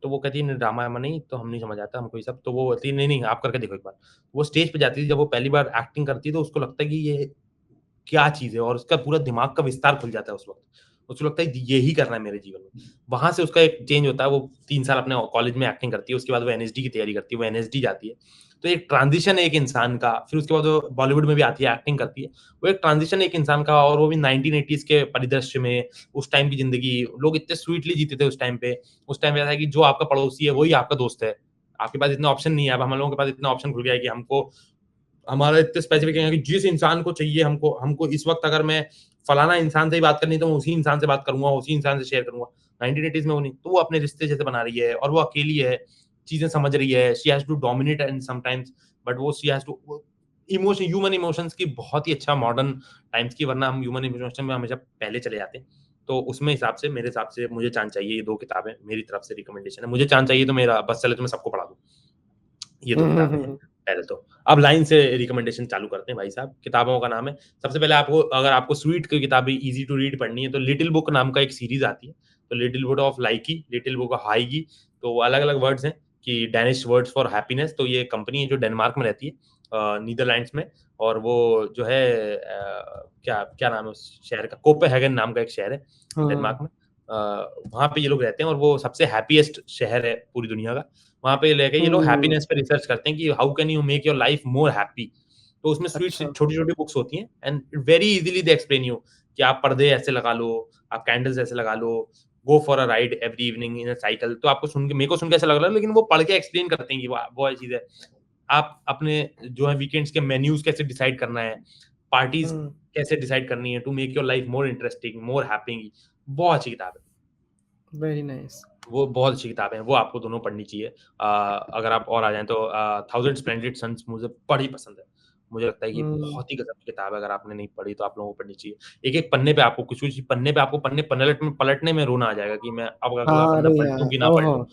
तो वो कहती है नहीं ड्रामा वामा नहीं, तो हम नहीं समझ आता हमको ये सब। तो वो बोलती है नहीं, नहीं आप करके देखो एक बार। वो स्टेज पे जाती है, जब वो पहली बार एक्टिंग करती है तो उसको लगता है कि ये क्या चीज़ है, और उसका पूरा दिमाग का विस्तार खुल जाता है उस वक़्त। उसको लगता है यही करना है मेरे जीवन में। वहाँ से उसका एक चेंज होता है, वो 3 साल अपने कॉलेज में एक्टिंग करती है, उसके बाद वो एनएसडी की तैयारी करती है, वो एनएसडी जाती है। तो एक ट्रांज़िशन है एक इंसान का, फिर उसके बाद वो बॉलीवुड में भी आती है, एक्टिंग करती है। वो एक ट्रांज़िशन है एक इंसान का, और वो भी 1980s के परिदृश्य में, उस टाइम की ज़िंदगी, लोग इतने स्वीटली जीते थे उस टाइम पे। उस टाइम पे ऐसा है कि जो आपका पड़ोसी है, वही आपका दोस्त है। आपके पास इतने ऑप्शन नहीं है, अब हम लोगों के पास इतना ऑप्शन खुल गया है कि हमको हमारा इतने स्पेसिफिक है कि जिस इंसान को चाहिए हमको हमको इस वक़्त अगर मैं फलाना इंसान से ही बात करनी है, तो मैं उसी इंसान से बात करूँगा, उसी इंसान से शेयर करूँगा। 1980s में वो नहीं, तो वो अपने रिश्ते जैसे बना रही है, और वो अकेली है, चीज़ें समझ रही है, she has to dominate and sometimes, but वो शी हैज़ टू वो इमोशन ह्यूमन इमोशंस की बहुत ही अच्छा मॉडर्न टाइम्स की, वरना हम ह्यूमन इमोशन में हमेशा पहले चले जाते हैं। तो उसमें हिसाब से मेरे हिसाब से मुझे चाँद चाहिए, ये 2 किताबें मेरी तरफ से रिकमेंडेशन है। मुझे चाँद चाहिए तो मेरा बस चले तो मैं सबको पढ़ा दूँ। ये 2 किताबें हैं पहले तो। अब लाइन से रिकमेंडेशन चालू करते हैं भाई साहब। किताबों का नाम है, सबसे पहले आपको अगर आपको स्वीट की किताबें ईज़ी टू रीड पढ़नी है तो लिटिल बुक नाम का एक सीरीज़ आती है। तो little book of lykke, little book of hygge, तो अलग-अलग वर्ड्स हैं कि डेनिश वर्ड्स फॉर हैप्पीनेस, तो ये कंपनी है जो डेनमार्क में रहती है, नीदरलैंड्स में, और वो जो है क्या क्या नाम है उस शहर का? कोपेनहेगन नाम का एक शहर है डेनमार्क में। वहाँ पे ये लोग रहते हैं, और वो सबसे हैप्पीएस्ट शहर है पूरी दुनिया का। वहाँ पे लेके ये लोग हैप्पीनेस पे रिसर्च करते हैं कि how can you make your life more happy. तो उसमें स्वीट अच्छा। छोटी-छोटी बुक्स होती हैं, and very easily they explain you कि आप पर्दे ऐसे लगा लो, आप कैंडल्स ऐसे लगा लो, go for a ride every evening in a cycle. तो आपको सुन के, मेरे को सुन के ऐसा लग रहा है, लेकिन वो पढ़ के एक्सप्लेन करते हैं कि वो चीज़ है। आप अपने जो है वीकेंड्स के मेन्यूज़ कैसे डिसाइड करना है, पार्टीज़ हम्म। कैसे डिसाइड करनी है to make your life more interesting, more happy. बहुत अच्छी किताब है। Very nice. वो बहुत अच्छी किताबें हैं, वो आपको दोनों पढ़नी चाहिए। अगर आप और आ जाएँ तो थाउज़ेंड स्प्लेंडिड सन्स मुझे बड़ी पसंद है। मुझे लगता है कि बहुत ही गज़ब की किताब है, अगर आपने नहीं पढ़ी तो आप लोगों को पढ़नी चाहिए। एक-एक पन्ने पे आपको कुछ-कुछ पन्ने पे आपको पन्ने पलटने में रोना आ जाएगा कि मैं अब अगला हाँ, पन्ना अरे पलटूँ यार, कि ना ओहो। पलटूँ।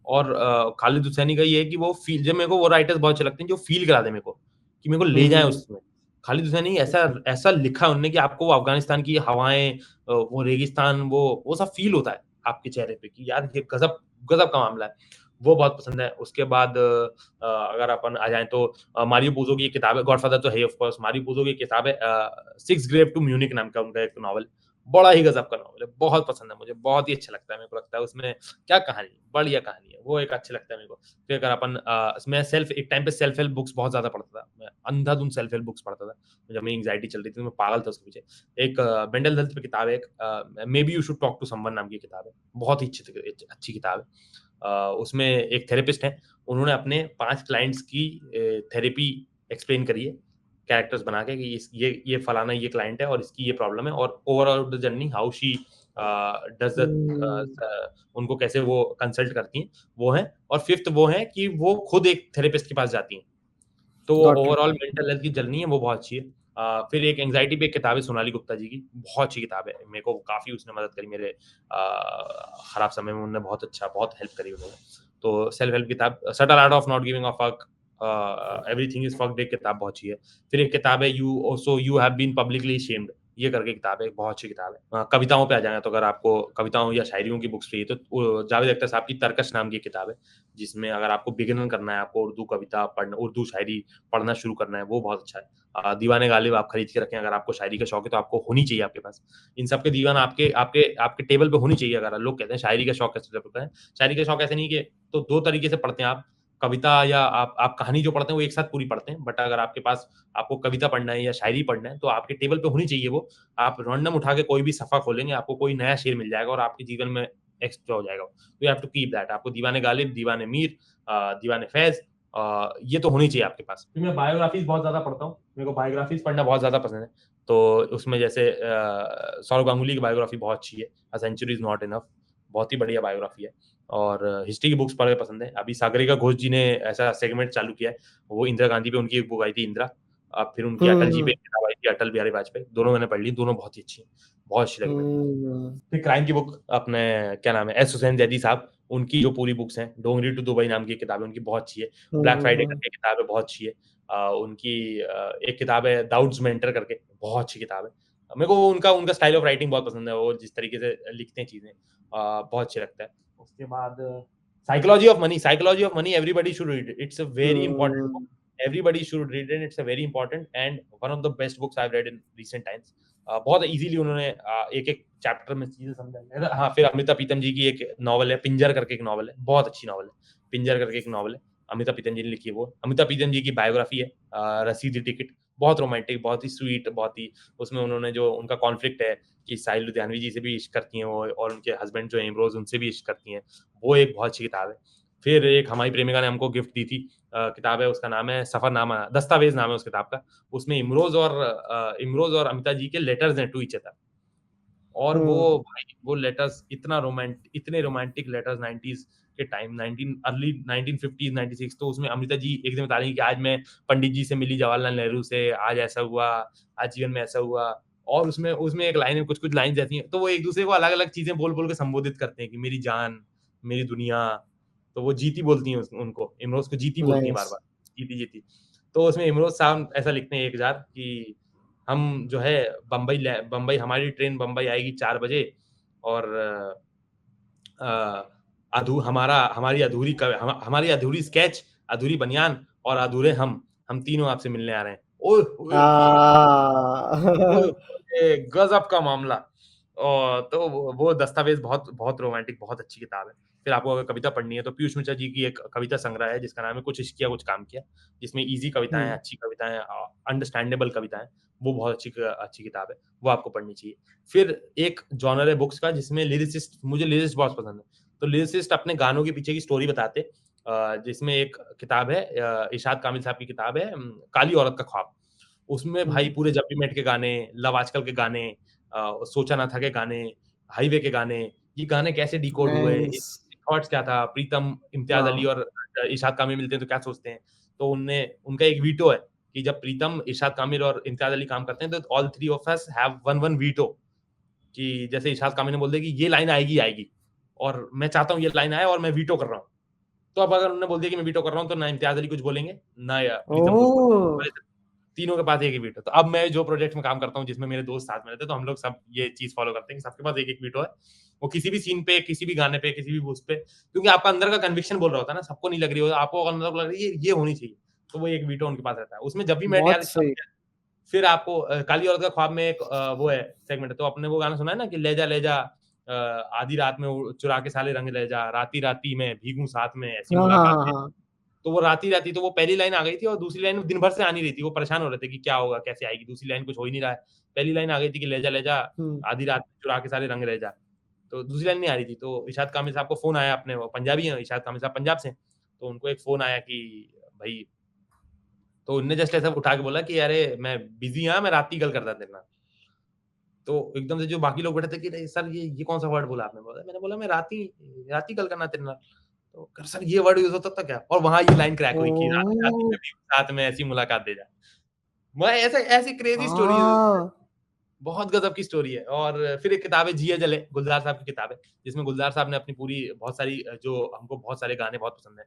और खालिद हुसैनी का ये है कि वो फ़ील, जब मेरे को वो राइटर्स बहुत अच्छे लगते हैं जो फ़ील करा दें मेरे को, कि मेरे को ले जाएँ हम्म। उसमें। खालिद हुसैनी ऐसा ऐसा लिखा है उन्होंने कि आपको वो अफ़गानिस्तान की हवाएँ, वो रेगिस्तान, वो सब फ़ील होता है आपके चेहरे पे कि यार ये गज़ब गज़ब का मामला है। वो बहुत पसंद है। उसके बाद अगर अपन आ जाएँ तो मारियो पुज़ो की एक किताब है, गॉडफ़ादर तो है ही ऑफ़ कोर्स। मारियो पुज़ो की एक किताब है, सिक्स ग्रेव टू म्यूनिख नाम का उनका एक नॉवल। बड़ा ही गज़ब का नॉवल है, बहुत पसंद है मुझे, बहुत ही अच्छा लगता है। मेरे को लगता है उसमें क्या कहानी है, बढ़िया कहानी है। वो एक अच्छा लगता है मेरे को। फिर अगर अपन मैं सेल्फ एक टाइम पे सेल्फ हेल्प बुक्स बहुत ज़्यादा पढ़ता था। मैं अंधाधुंध सेल्फ हेल्प बुक्स पढ़ता था। जब मेरी एंग्ज़ायटी चल रही थी, तो मैं पागल था उसके पीछे। एक मेंटल हेल्थ पे किताब है एक, maybe you should talk to someone नाम की किताब है। बहुत ही अच्छी किताब है। उसमें एक थेरेपिस्ट हैं, उन्होंने अपने 5 क्लाइंट्स की थेरेपी एक्सप्लेन करी है, कैरेक्टर्स बना के कि ये फलाना ये क्लाइंट है और इसकी ये प्रॉब्लम है, और overall the journey how she does the उनको कैसे वो कंसल्ट करती हैं, वो हैं। और 5th वो है कि वो खुद एक थेरेपिस्ट के पास जाती हैं। तो got it. Overall mental health की जर्नी है, वो बहुत अच्छी है। फिर एक एंग्जायटी पे एक किताब है सोनाली गुप्ता जी की, बहुत अच्छी किताब है। मेरे को काफ़ी उसने मदद करी मेरे खराब समय में, उन्होंने बहुत हेल्प करी उन्होंने। तो सेल्फ हेल्प किताब subtle art of not giving a fuck, everything is fucked, एक किताब बहुत अच्छी है। फिर एक किताब है you have been publicly shamed, ये करके किताब है, बहुत अच्छी किताब है। कविताओं पे आ जाएँ तो अगर आपको कविताओं या शायरियों की बुक्स चाहिए तो जावेद अख्तर साहब की तरकश नाम की एक किताब है, जिसमें अगर आपको बिगिनर करना है, आपको उर्दू कविता पढ़ना, उर्दू शायरी पढ़ना शुरू करना है, वो बहुत अच्छा है। दीवाने गालिब आप खरीद के रखें, अगर आपको शायरी का शौक है तो आपको होनी चाहिए आपके पास। इन सब के दीवान आपके आपके आपके टेबल पे होनी चाहिए। अगर लोग कहते हैं शायरी का शौक कैसे डेवलप होता है, शायरी का शौक ऐसे नहीं कि तो 2 तरीके से पढ़ते हैं आप, कविता या आप कहानी जो पढ़ते हैं वो एक साथ पूरी पढ़ते हैं। बट अगर आपके पास आपको कविता पढ़ना है या शायरी पढ़ना है तो आपके टेबल पे होनी चाहिए वो। आप रैंडम उठा के कोई भी सफ़ा खोलेंगे, आपको कोई नया शेर मिल जाएगा और आपके जीवन में एक्स्ट्रा हो जाएगा। तो you have to keep that. आपको दीवाने गालिब, दीवाने मीर, दीवाने फैज़, ये तो होनी चाहिए आपके पास। फिर मैं बायोग्राफीज़ बहुत ज़्यादा पढ़ता हूँ। मेरे को बायोग्राफीज़ पढ़ना बहुत ज़्यादा पसंद है। तो उसमें जैसे सौरव गांगुली की बायोग्राफी बहुत अच्छी है, a century is not enough, बहुत ही बढ़िया बायोग्राफी है। और हिस्ट्री की बुक्स पढ़ना पसंद है। अभी सागरिका घोष जी ने ऐसा सेगमेंट चालू किया है, वो इंदिरा गांधी पे उनकी एक बुक आई थी इंदिरा, फिर उनकी अटल जी पे हम्म एक किताब आई थी अटल बिहारी वाजपेयी, दोनों मैंने पढ़ ली, दोनों बहुत ही अच्छी हैं, बहुत अच्छी लगी मेरे को। हम्म फिर क्राइम की बुक अपने क्या नाम है, एस हुसैन जैदी साहब, उनकी जो पूरी बुक्स हैं, डोंगरी टू दुबई नाम की एक किताब है उनकी, बहुत अच्छी है। ब्लैक फ्राइडे हम्म करके एक किताब है, बहुत अच्छी है। उनकी एक किताब है दाऊद्स मेंटर करके, बहुत अच्छी किताब है। मेरे को वो उनका उनका स्टाइल ऑफ राइटिंग बहुत पसंद है, वो जिस तरीके से लिखते हैं चीज़ें, बहुत अच्छे लगता है। उसके बाद psychology of money everybody should read it, it's a very important book, hmm everybody should read it, it's a very important and one of the best books I have read in recent times. बहुत easily उन्होंने एक-एक chapter में चीज़ें समझाई हैं। हाँ, फिर अमिताभ प्रीतम जी की एक नॉवल है, पिंजर करके एक नॉवल है, बहुत अच्छी नॉवल है। पिंजर करके एक नॉवल है, अमिताभ प्रीतम जी ने लिखी है वो। अमिताभ प्रीतम जी की बायोग्राफी है, रसीदी टिकट, बहुत रोमांटिक, बहुत ही स्वीट, बहुत ही उसमें उन्होंने जो उनका कॉन्फ्लिक्ट है कि साहिल लुधियानवी जी से भी इश्क करती हैं वो और उनके हस्बैंड जो इमरोज़ उनसे भी इश्क करती हैं, वो एक बहुत अच्छी किताब है। फिर एक हमारी प्रेमिका ने हमको गिफ्ट दी थी, किताब है उसका नाम है सफ़रनामा, दस्तावेज़ नाम है उस किताब का। उसमें इमरोज़ और अमिता जी के लेटर्स हैं टू ईच अदर। और वो हम्म भाई वो लेटर्स इतने रोमांटिक लेटर्स 90s के टाइम, 19 अर्ली 1950s 96, तो उसमें अमृता जी एक दिन बता रही हैं कि आज मैं पंडित जी से मिली जवाहरलाल नेहरू से, आज ऐसा हुआ, आज जीवन में ऐसा हुआ। और उसमें उसमें एक लाइन है, कुछ-कुछ लाइन्स ऐसी हैं, तो वो एक-दूसरे को अलग-अलग चीज़ें बोल-बोल के संबोधित करते हैं कि मेरी जान, मेरी दुनिया, तो वो जीती बोलती हैं उनको, इमरोज़ को जीती बोलती हैं नाइस बार-बार, जीती, जीती। तो उसमें इमरोज़ साहब ऐसा लिखते हैं एक जार कि हम जो है बम्बई, हमारी ट्रेन बम्बई आएगी 4 बजे और अ, हमारी अधूरी स्केच, अधूरी बनियान और अधूरे हम तीनों आपसे मिलने आ रहे हैं। ओए होए होए! ओए आ होए! गज़ब का मामला। तो वो दस्तावेज़ बहुत बहुत रोमांटिक, बहुत अच्छी किताब है। फिर आपको अगर कविता पढ़नी है तो पीयूष मिश्रा जी की एक कविता संग्रह है जिसका नाम है कुछ इश्क किया कुछ काम किया, जिसमें ईज़ी कविताएँ हैं, हम्म अच्छी कविताएँ, अंडरस्टैंडेबल कविताएँ, वो बहुत अच्छी किताब है, वो आपको पढ़नी चाहिए। फिर एक जॉनर है बुक्स का जिसमें मुझे लिरिसिस्ट बहुत पसंद है। तो लिरिसिस्ट अपने गानों के पीछे की स्टोरी बताते, जिसमें एक किताब है, इरशाद कामिल साहब की किताब है, काली औरत का ख्वाब। उसमें भाई हम्म पूरे जब वी मेट के गाने, लव आजकल के गाने, सोचा ना था के गाने, हाईवे के गाने, ये गाने कैसे डिकोड हुए, नाइस इनके थॉट्स क्या था, प्रीतम, इम्तियाज़ अली हाँ और इरशाद कामिल मिलते हैं तो क्या सोचते हैं। तो उनका एक वीटो है कि जब प्रीतम, इरशाद कामिल और इम्तियाज़ अली काम करते हैं तो all 3 of us have one one veto, कि जैसे इरशाद कामिल ने बोल दिया कि ये लाइन आएगी, आएगी और मैं चाहता हूँ ये लाइन आए और मैं वीटो कर रहा हूँ। तो अब अगर उन्होंने बोल दिया कि मैं वीटो कर रहा हूँ तो ना इम्तियाज़ अली कुछ बोलेंगे, ना या प्रीतम कुछ ओह बोलेंगे। तीनों के पास एक ही वीटो। तो अब मैं जो प्रोजेक्ट में काम करता हूँ जिसमें मेरे दोस्त साथ में रहते हैं, तो हम लोग सब ये चीज़ फ़ॉलो करते हैं कि सबके पास एक-एक वीटो है। वो किसी भी सीन पे, किसी भी गाने पे, किसी भी उस पे, क्योंकि आपका अंदर का कन्विक्शन बोल रहा होता है ना, सबको नहीं लग रही हो, आपको अंदर लग रही है ये होनी चाहिए। तो वो एक वीटो उनके पास रहता है। उसमें जब भी मैं यार बहुत इतना सही फिर आपको काली औरत का ख्वाब में एक वो है सेगमेंट है, तो आपने वो गाना सुना है ना कि ले जा आधी रात में चुरा के साले रंग ले जा, राती-राती मैं भीगूँ साथ में ऐसी हाँ हाँ मुलाकात हाँ दे। हाँ तो वो राती-राती तो वो पहली लाइन आ गई थी और दूसरी लाइन दिन भर से आ नहीं रही थी। वो परेशान हो रहे थे कि क्या होगा, कैसे आएगी? दूसरी लाइन कुछ हो ही नहीं रहा है। पहली लाइन आ गई थी कि ले जा हम्म आधी रात में चुरा के सारे रंग ले जा। तो दूसरी लाइन नहीं आ रही थी। तो इरशाद कामिल साहब को फ़ोन आया, अपने वो पंजाबी हैं, इरशाद कामिल साहब पंजाब से हैं। तो उनको एक फ़ोन आया कि भई, तो उन्होंने जस्ट ऐसा उठा के बोला कि अरे मैं बिज़ी हाँ, मैं रात की गल करदा तेरे नाल। तो एकदम से जो बाकी लोग बैठे थे कि नहीं सर ये कौन-सा वर्ड बोला आपने? बोला मैंने बोला मैं रात ही गल करना तेरे नाल। तो कर सर ये वर्ड यूज़ होता था क्या? और वहाँ ये लाइन क्रैक हुई कि रात-रात ओह में भी साथ में ऐसी मुलाकात दे जा। मैं ऐसे ऐसी क्रेजी स्टोरी हाँ बहुत गजब की स्टोरी है। और फिर एक किताब है जिया जले, गुलजार साहब की किताब है, जिसमें गुलजार साहब ने अपनी पूरी बहुत सारी जो हमको बहुत सारे गाने बहुत पसंद है,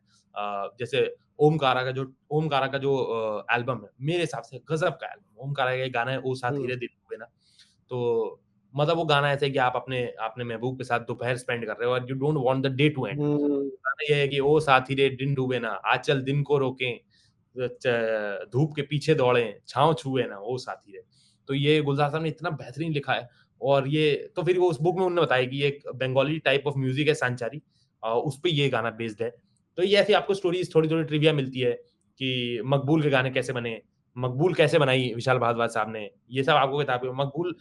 जैसे ओमकारा का जो एल्बम है, मेरे हिसाब से गजब का एल्बम। ओमकारा का एक गाना है, ओ साथी रे हम्म दिल हुए ना। तो मतलब वो गाना ऐसा है कि आप अपने अपने महबूब के साथ दोपहर स्पेंड कर रहे हो और you don't want the day to end. Hmm गाना ये है कि ओ साथी रे दिन डूबे ना, आज चल दिन को रोकें, धूप के पीछे दौड़ें, छाँव छुए ना, ओ साथी रे। तो ये गुलजार साहब ने इतना बेहतरीन लिखा है। और ये तो फिर वो उस बुक में उन्होंने बताया कि ये एक बंगाली टाइप ऑफ म्यूजिक है सांचारी, उस पे ये गाना बेस्ड है। तो ये ऐसी आपको स्टोरीज थोड़ी-थोड़ी ट्रिविया मिलती है कि मकबूल के गाने कैसे बने, मकबूल कैसे बनाई विशाल भारद्वाज साहब ने, ये सब आपको किताब में मकबूल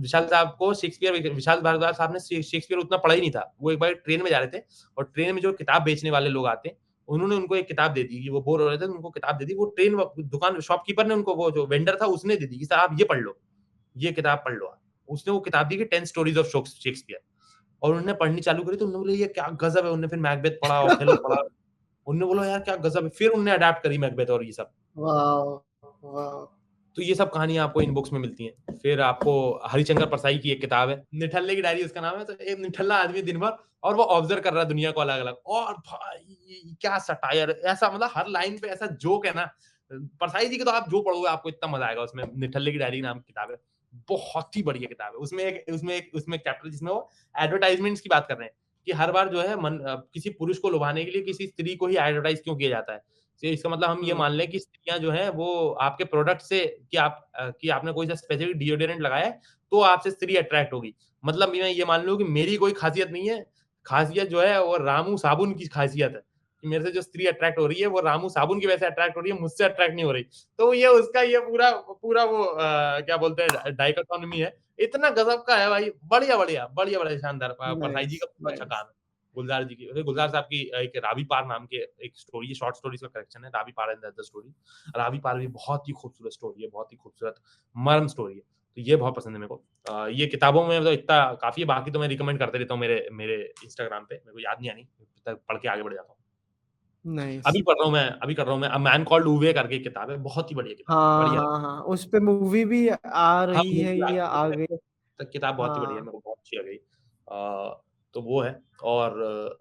विशाल साहब को शेक्सपियर विशाल भारद्वाज साहब ने शेक्सपियर उतना पढ़ा ही नहीं था। वो एक बार ट्रेन में जा रहे थे और ट्रेन में जो किताब बेचने वाले लोग आते हैं, उन्होंने उनको एक किताब दे दी कि वो बोर हो रहे थे, तो उनको किताब दे दी। वो ट्रेन दुकान शॉपकीपर ने उनको वो जो वेंडर था उसने दे दी कि सर आप ये पढ़ लो, ये किताब पढ़ लो आप। उसने वो किताब दी कि 10 स्टोरीज ऑफ शेक्सपियर। और उन्होंने पढ़नी चालू करी तो उन्होंने बोला ये क्या गज़ब है। उन्होंने फिर मैकबेथ पढ़ा, ओथेलो पढ़ा। उन्होंने बोला यार क्या गज़ब है। फिर उन्होंने अडैप्ट करी मैकबेथ और ये सब। वाह वाह तो ये सब कहानियाँ आपको इन बुक्स में मिलती हैं। फिर आपको हरिशंकर परसाई की एक किताब है, निठल्ले की डायरी उसका नाम है। तो एक निठल्ला आदमी दिन भर और वो ऑब्जर्व कर रहा है दुनिया को अलग-अलग। और भाई क्या सटायर ऐसा, मतलब हर लाइन पे ऐसा जोक है ना। परसाई जी की तो आप जो पढ़ोगे आपको इतना मज़ा आएगा उसमें। निठल्ले की डायरी नाम की किताब है। बहुत ही बढ़िया किताब है। उसमें एक चैप्टर जिसमें वो एडवर्टाइज़मेंट्स की बात कर रहे हैं कि हर बार जो है किसी पुरुष को लुभाने के लिए किसी स्त्री को ही एडवर्टाइज़ क्यों किया जाता है। तो इसका मतलब हम ये हम्म मान लें कि स्त्रियाँ जो हैं वो आपके प्रोडक्ट से कि आपने कोई सा स्पेसिफिक डिओडोरेंट लगाया है, तो आपसे स्त्री अट्रैक्ट होगी। मतलब मैं ये मान लूँ कि मेरी कोई ख़ासियत नहीं है, ख़ासियत जो है वो रामू साबुन की ख़ासियत है, कि मेरे से जो स्त्री अट्रैक्ट हो रही है वो रामू साबुन की वजह से अट्रैक्ट हो रही है, मुझसे अट्रैक्ट नहीं हो रही। तो ये उसका ये पूरा पूरा वो क्या बोलते हैं डाइकोटोमी है। इतना गज़ब का है भाई, बढ़िया-बढ़िया, बढ़िया-बढ़िया शानदार परसाई जी नाइस का बहुत अच्छा नाइस काम है। गुलज़ार जी की वैसे गुलज़ार साहब की एक रावी पार नाम के एक स्टोरी है, शॉर्ट स्टोरीज़ का कलेक्शन है, रावी पार एंड द स्टोरी। रावी पार भी बहुत ही खूबसूरत स्टोरी है, बहुत ही खूबसूरत मर्म स्टोरी है। तो ये बहुत पसंद है मेरे को। ये किताबों में तो इतना काफ़ी है, बाकी तो मैं रिकमेंड करते रहता हूँ मेरे मेरे इंस्टाग्राम पे, मेरे को याद नहीं आनी, तब पढ़ के आगे बढ़ जाता हूँ। नाइस अभी कर रहा हूँ मैं अ मैन कॉल्ड उवे करके एक किताब है, बहुत ही बढ़िया किताब है, हाँ बढ़िया है। हाँ हाँ उस पे मूवी भी आ हाँ, रही है मूवी आ या गई आ है, गई तक किताब बहुत ही बढ़िया है, हाँ मेरे को बहुत अच्छी लगी। तो वो है। और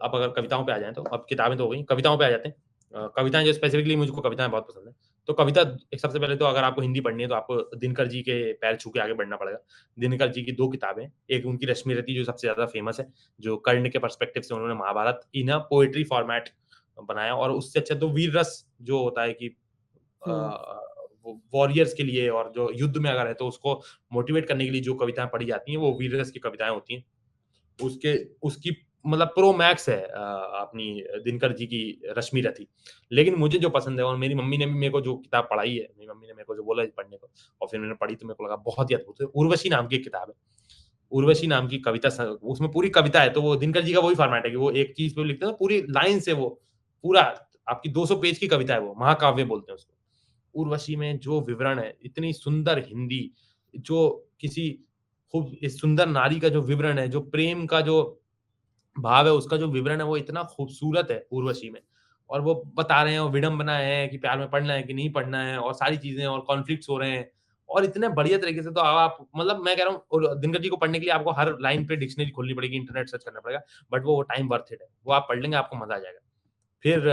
अब अगर कविताओं पे आ जाएँ तो अब किताबें तो हो गई, कविताओं पे आ जाते हैं। कविताएँ जो स्पेसिफिकली मुझको कविताएँ बहुत पसंद हैं। तो कविता एक सबसे पहले तो अगर आपको हिंदी पढ़नी है तो आपको दिनकर जी के पैर छू के आगे बढ़ना पड़ेगा। दिनकर जी की 2 किताबें हैं, एक उनकी रश्मिरथी जो सबसे ज़्यादा फेमस है, जो कर्ण के पर्सपेक्टिव से उन्होंने महाभारत इन अ पोएट्री फॉर्मेट बनाया। और उससे अच्छा तो वीर रस जो होता है कि हम्म वो वॉरियर्स के लिए और जो युद्ध में अगर है तो उसको मोटिवेट करने के लिए जो कविताएँ पढ़ी जाती हैं, वो वीर रस की कविताएँ होती हैं। उसके उसकी मतलब प्रो मैक्स है अपनी दिनकर जी की रश्मि रथी। लेकिन मुझे जो पसंद है और मेरी मम्मी ने भी मेरे को जो किताब पढ़ाई है, मेरी मम्मी ने मेरे को जो बोला है पढ़ने को और फिर मैंने पढ़ी तो मेरे को लगा बहुत ही अद्भुत है। उर्वशी नाम की एक किताब है। उर्वशी नाम की कविता स उसमें पूरी कविता है, तो वो दिनकर जी का वही फॉर्मेट है कि वो एक चीज़ पे लिखते हैं, पूरी लाइन से वो पूरा आपकी 200 पेज की कविता है वो, महाकाव्य बोलते हैं उसको। उर्वशी में जो विवरण है, इतनी सुंदर हिंदी, जो किसी खूब इस सुंदर नारी का जो विवरण है, जो प्रेम का जो भाव है, उसका जो विवरण है, वो इतना खूबसूरत है उर्वशी में। और वो बता रहे हैं और विडंबना है कि प्यार में पड़ना है कि नहीं पड़ना है और सारी चीज़ें और कॉन्फ्लिक्ट्स हो रहे हैं। और इतने बढ़िया तरीके से तो आप मतलब मैं कह रहा हूँ और दिनकर जी को पढ़ने के लिए आपको हर लाइन पे डिक्शनरी खोलनी पड़ेगी, इंटरनेट सर्च करना पड़ेगा, बट वो टाइम वर्थ इट है। वो आप पढ़ लेंगे, आपको मज़ा आ जाएगा। फिर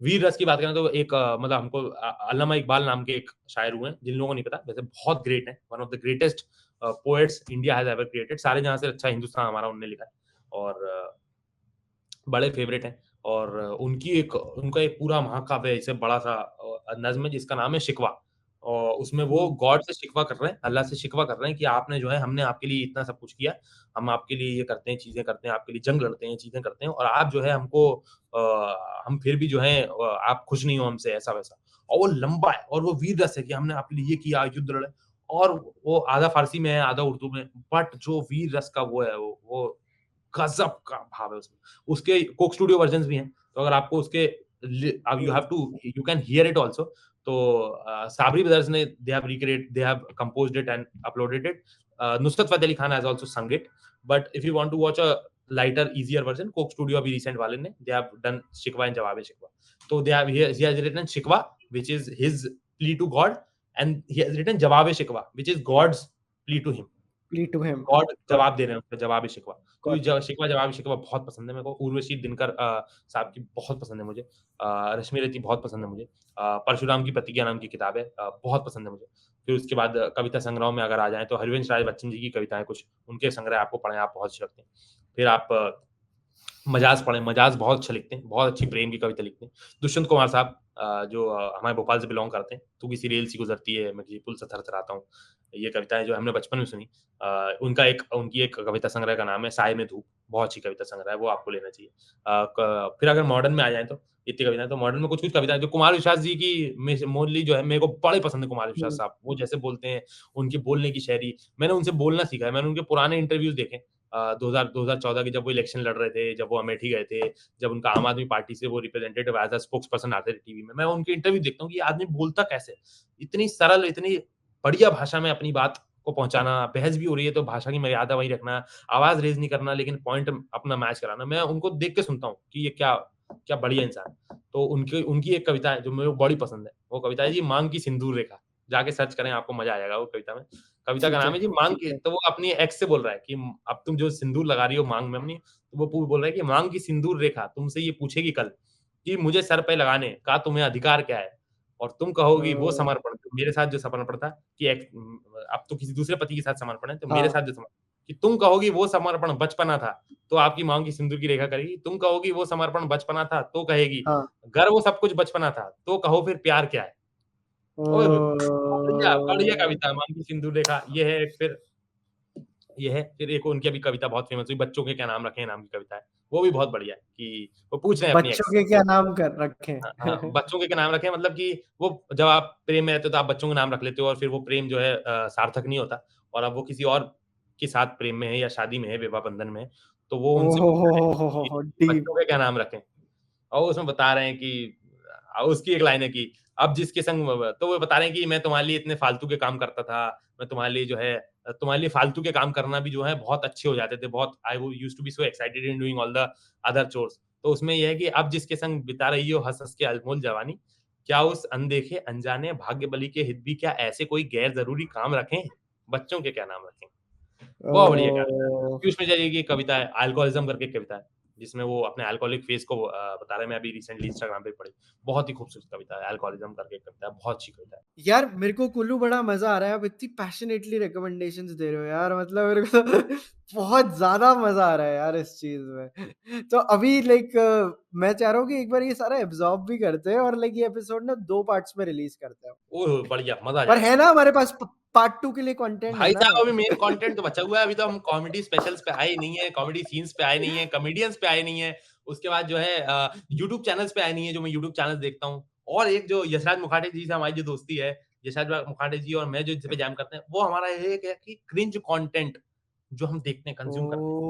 वीर रस की बात करें तो एक मतलब हमको अल्लामा इकबाल नाम के एक शायर हुए हैं, जिन लोगों को नहीं पता, वैसे बहुत ग्रेट हैं, one of the greatest poets India has ever created. सारे जहाँ से अच्छा हिंदुस्तान हमारा उन्होंने लिखा है। और बड़े फेवरेट हैं। और उनका एक पूरा महाकाव्य है, ऐसे बड़ा-सा नज़्म है जिसका नाम है शिकवा। और उसमें वो हम्म गॉड से शिकवा कर रहे हैं, अल्लाह से शिकवा कर रहे हैं कि आपने जो है हमने आपके लिए इतना सब कुछ किया, हम आपके लिए ये करते हैं, चीज़ें करते हैं, आपके लिए जंग लड़ते हैं, चीज़ें करते हैं और आप जो है हमको हम फिर भी जो है आप खुश नहीं हो हमसे ऐसा-वैसा। और वो लंबा है और वो वीर रस है कि हमने आपके लिए ये किया, युद्ध लड़े। और वो आधा फ़ारसी में है, आधा उर्दू में, बट जो वीर रस का वो है वो गज़ब का भाव है उसमें। उसके कोक स्टूडियो वर्ज़न्स भी हैं, तो अगर आपको उसके अब you have hmm to you can hear it also. तो साबरी ब्रदर्स ने they have composed it and uploaded it. Nusrat Fateh Ali Khan has also sung it, but if you want to watch a lighter easier version, Coke Studio अभी recent वाले ने they have done Shikwa and Jawab-e-Shikwa. तो they have he has written Shikwa which is his plea to God and he has written Jawab-e-Shikwa, which is God's plea to him. Plea to him. God Got जवाब दे रहे हैं उसका, जवाब-ए-शिकवा। तो ये got it. शिकवा जवाब-ए-शिकवा बहुत पसंद है मेरे को। उर्वशी दिनकर साहब की बहुत पसंद है मुझे। रश्मि रति बहुत पसंद है मुझे। परशुराम की प्रतिज्ञा नाम की किताब है, बहुत पसंद है मुझे। फिर उसके बाद कविता संग्रह में अगर आ जाएँ तो हरिवंश राय बच्चन जी की कविताएँ कुछ, उनके संग्रह आपको पढ़ें, आप बहुत अच्छे लगते हैं। फिर आप मजाज पढ़ें, मजाज बहुत अच्छा लिखते हैं, बहुत अच्छी प्रेम की कविता लिखते हैं। दुष्यंत कुमार साहब जो हमारे भोपाल से बिलॉन्ग करते हैं, तू किसी रेल सी गुजरती है, मैं किसी पुल से थरथराता हूँ। ये कविताएँ जो हमने बचपन में सुनी, उनकी एक कविता संग्रह का नाम है साए में धूप, बहुत अच्छी कविता संग्रह है, वो आपको लेना चाहिए। फिर अगर मॉडर्न में आ जाएँ तो इतनी कविताएँ, तो मॉडर्न में कुछ-कुछ कविताएँ जो कुमार विश्वास जी की मोस्टली जो है मेरे को बड़े पसंद है कुमार विश्वास Hmm. साहब। वो जैसे बोलते हैं, उनकी बोलने की शैली, मैंने उनसे बोलना सीखा है, मैंने उनके पुराने इंटरव्यूज़ देखे। 2014 के जब वो इलेक्शन लड़ रहे थे, जब वो अमेठी गए थे, जब उनका आम आदमी पार्टी से वो representative as a spokes person आते थे टीवी में, मैं उनके इंटरव्यू देखता हूँ कि ये आदमी बोलता कैसे है? इतनी सरल, इतनी बढ़िया भाषा में अपनी बात को पहुँचाना, बहस भी हो रही है तो भाषा की मर्यादा वही रखना, आवाज़ रेज़ नहीं करना लेकिन पॉइंट अपना मैच कराना। मैं उनको देख के सुनता हूँ कि ये क्या क्या बढ़िया इंसान है। तो उनकी उनकी एक कविता है जो मेरे को बड़ी पसंद है। वो कविता है जी माँग की सिंदूर रेखा। जाके सर्च करें, आपको मज़ा आ जाएगा वो कविता में। कविता का ठीक नाम है, है जी माँग ठीक की, है. तो वो अपनी एक्स से बोल रहा है कि अब तुम जो सिंदूर लगा रही हो माँग में अपनी, तो वो बोल रहा है कि माँग की सिंदूर रेखा तुमसे ये पूछेगी कल कि मुझे सर पे लगाने का तुम्हें अधिकार क्या है? और तुम कहोगी वो Uh, समर्पण, जो मेरे साथ जो समर्पण था कि अब तो किसी दूसरे पति के साथ समर्पण है, तो मेरे हाँ. साथ जो कि तुम कहोगी वो समर्पण बचपना था, तो आपकी माँग की सिंदूर की रेखा करेगी। तुम कहोगी वो समर्पण बचपना था, तो कहेगी, हाँ. अगर वो सब कुछ बचपना था, तो कहो फिर प्यार क्या है? ओए होए! बढ़िया, बढ़िया Uh, कविता माँग की सिंदूर रेखा। ये है, फिर एक उनकी अभी कविता बहुत फेमस हुई, बच्चों के क्या नाम रखें नाम की कविता है। वो भी बहुत बढ़िया है कि वो पूछ रहे हैं अपनी बच्चों एक्स के से। क्या नाम कर हाँ, हाँ, रखें? बच्चों के क्या नाम रखें मतलब कि वो जब आप प्रेम में रहते हो तो आप बच्चों के नाम रख लेते हो और फिर वो प्रेम जो है सार्थक नहीं होता और अब वो किसी और के साथ प्रेम में है या शादी में है, विवाह बंधन में है, तो वो उनसे पूछ रहे हैं कि डीप. बच्चों के क्या नाम रखें? और उसमें बता रहे हैं कि उसकी एक लाइन है कि अब जिसके संग तो वो बता रहे हैं कि मैं तुम्हारे लिए इतने फालतू के काम करता था, मैं तुम्हारे लिए जो है तुम्हारे लिए फालतू के काम करना भी जो है बहुत अच्छे हो जाते थे, बहुत आई वो used to be so excited in doing all the other chores. तो उसमें ये है कि अब जिसके संग बिता रही हो हँस-हँस के अनमोल जवानी, क्या उस अनदेखे, अनजाने, भाग्य बली के हित भी क्या ऐसे कोई गैर ज़रूरी काम रखें? बच्चों के क्या नाम रखें? बहुत बढ़िया कविता है। Oh. पीयूष मिश्रा की एक कविता है, अल्कोहलिज़्म करके एक कविता है, जिसमें वो अपने अल्कोहलिक फेज़ को बता रहे हैं। मैं अभी रिसेंटली इंस्टाग्राम पे पढ़ी। बहुत ही खूबसूरत कविता है, अल्कोहलिज़्म करके एक कविता है, बहुत अच्छी कविता है। यार मेरे को कुल्लू बड़ा मजा आ रहा है, आप इतनी पैशनेटली रिकमेंडेशंस दे रहे हो यार, मतलब मेरे को तो बहुत ज्यादा मजा आ रहा है यार इस चीज में। तो अभी लाइक मैं चाह रहा हूँ कि एक बार ये सारा एब्जॉर्ब भी करते हैं और लाइक ये एपिसोड ना 2 पार्ट्स में रिलीज करते हैं। ओह! बढ़िया, मज़ा आ पर जाएगा। है ना हमारे पास पार्ट 2 के लिए कंटेंट है भाई ना? साहब अभी मेन कंटेंट तो बचा हुआ है, अभी तो हम कॉमेडी स्पेशल्स पे आए ही नहीं है, कॉमेडी सीन्स पे आए नहीं है, कॉमेडियंस पे आए नहीं है। उसके बाद जो है यूट्यूब चैनल्स पे आए नहीं है, जो मैं यूट्यूब चैनल्स देखता हूँ। और एक जो यशराज मुखाटे जी से हमारी जो दोस्ती है, यशराज मुखाटे जी और मैं जो इस पे जैम करते हैं, वो हमारा ये है कि क्रिंज कंटेंट जो हम देखते हैं, कंज़्यूम करते हैं।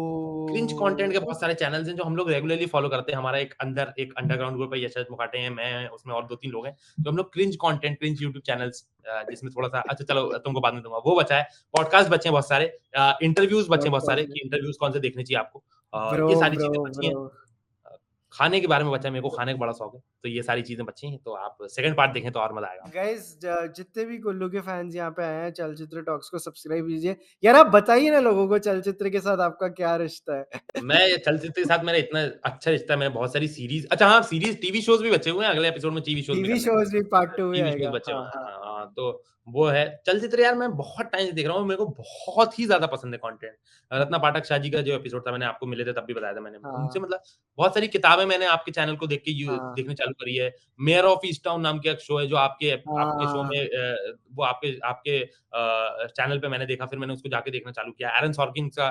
क्रिंज कंटेंट के बहुत ओ सारे चैनल्स हैं जो हम लोग रेगुलरली फॉलो करते हैं। हमारा एक अंडरग्राउंड ग्रुप है, यशराज मुखाटे हैं, मैं हैं, उसमें और 2-3 लोग हैं। जो हम लोग cringe content, cringe YouTube channels जिसमें थोड़ा-सा अच्छा चलो तुमको बाद में दूँगा, वो बचा है। पॉडकास्ट बचे हैं बहुत सारे, इंटरव्यूज़ बचे हैं बहुत सारे कि इंटरव्यूज़ कौन से देखने चाहिए आपको। ब्रो ये सारी ब्रो चीज़ें बची हैं। ब्रो अ, खाने के बारे में बचा है, मेरे को खाने का बड़ा शौक है, तो ये सारी चीज़ें बची हैं, तो आप सेकंड पार्ट देखें तो और मज़ा आएगा। गाइस जितने भी कुल्लू के फैंस यहाँ पे आए हैं चलचित्र टॉक्स को सब्सक्राइब कीजिए। यार आप बताइए ना लोगों को चलचित्र के साथ आपका क्या रिश्ता है? मैं चलचित्र के साथ मेरा इतना अच्छा रिश्ता है, मैंने बहुत सारी सीरीज़ अच्छा हाँ, सीरीज़ टीवी शोज़ भी बचे हुए हैं, अगले एपिसोड में टीवी शोज़ भी टीवी कर लेंगे। शोज़ भी पार्ट 2 में टीवी शोज़ आएगा। बचे हुए हाँ, हैं, हाँ। हाँ, हाँ, तो वो है। चलचित्र यार मैं बहुत टाइम से देख रहा हूँ, मेरे को बहुत ही ज़्यादा पसंद है कंटेंट। रत्ना पाठक शाह जी का जो एपिसोड था, मैंने आपको मिले थे तब भी बताया था मैंने। उनसे हाँ, मतलब बहुत सारी किताबें मैंने आपके चैनल को देख के हाँ। देखनी चालू करी है। मेयर ऑफ ईस्टटाउन नाम का एक शो है जो आपके आपके शो में हाँ, वो आपके आपके चैनल पे मैंने देखा, फिर मैंने उसको जाके देखना चालू किया। एरन सॉर्किन्स का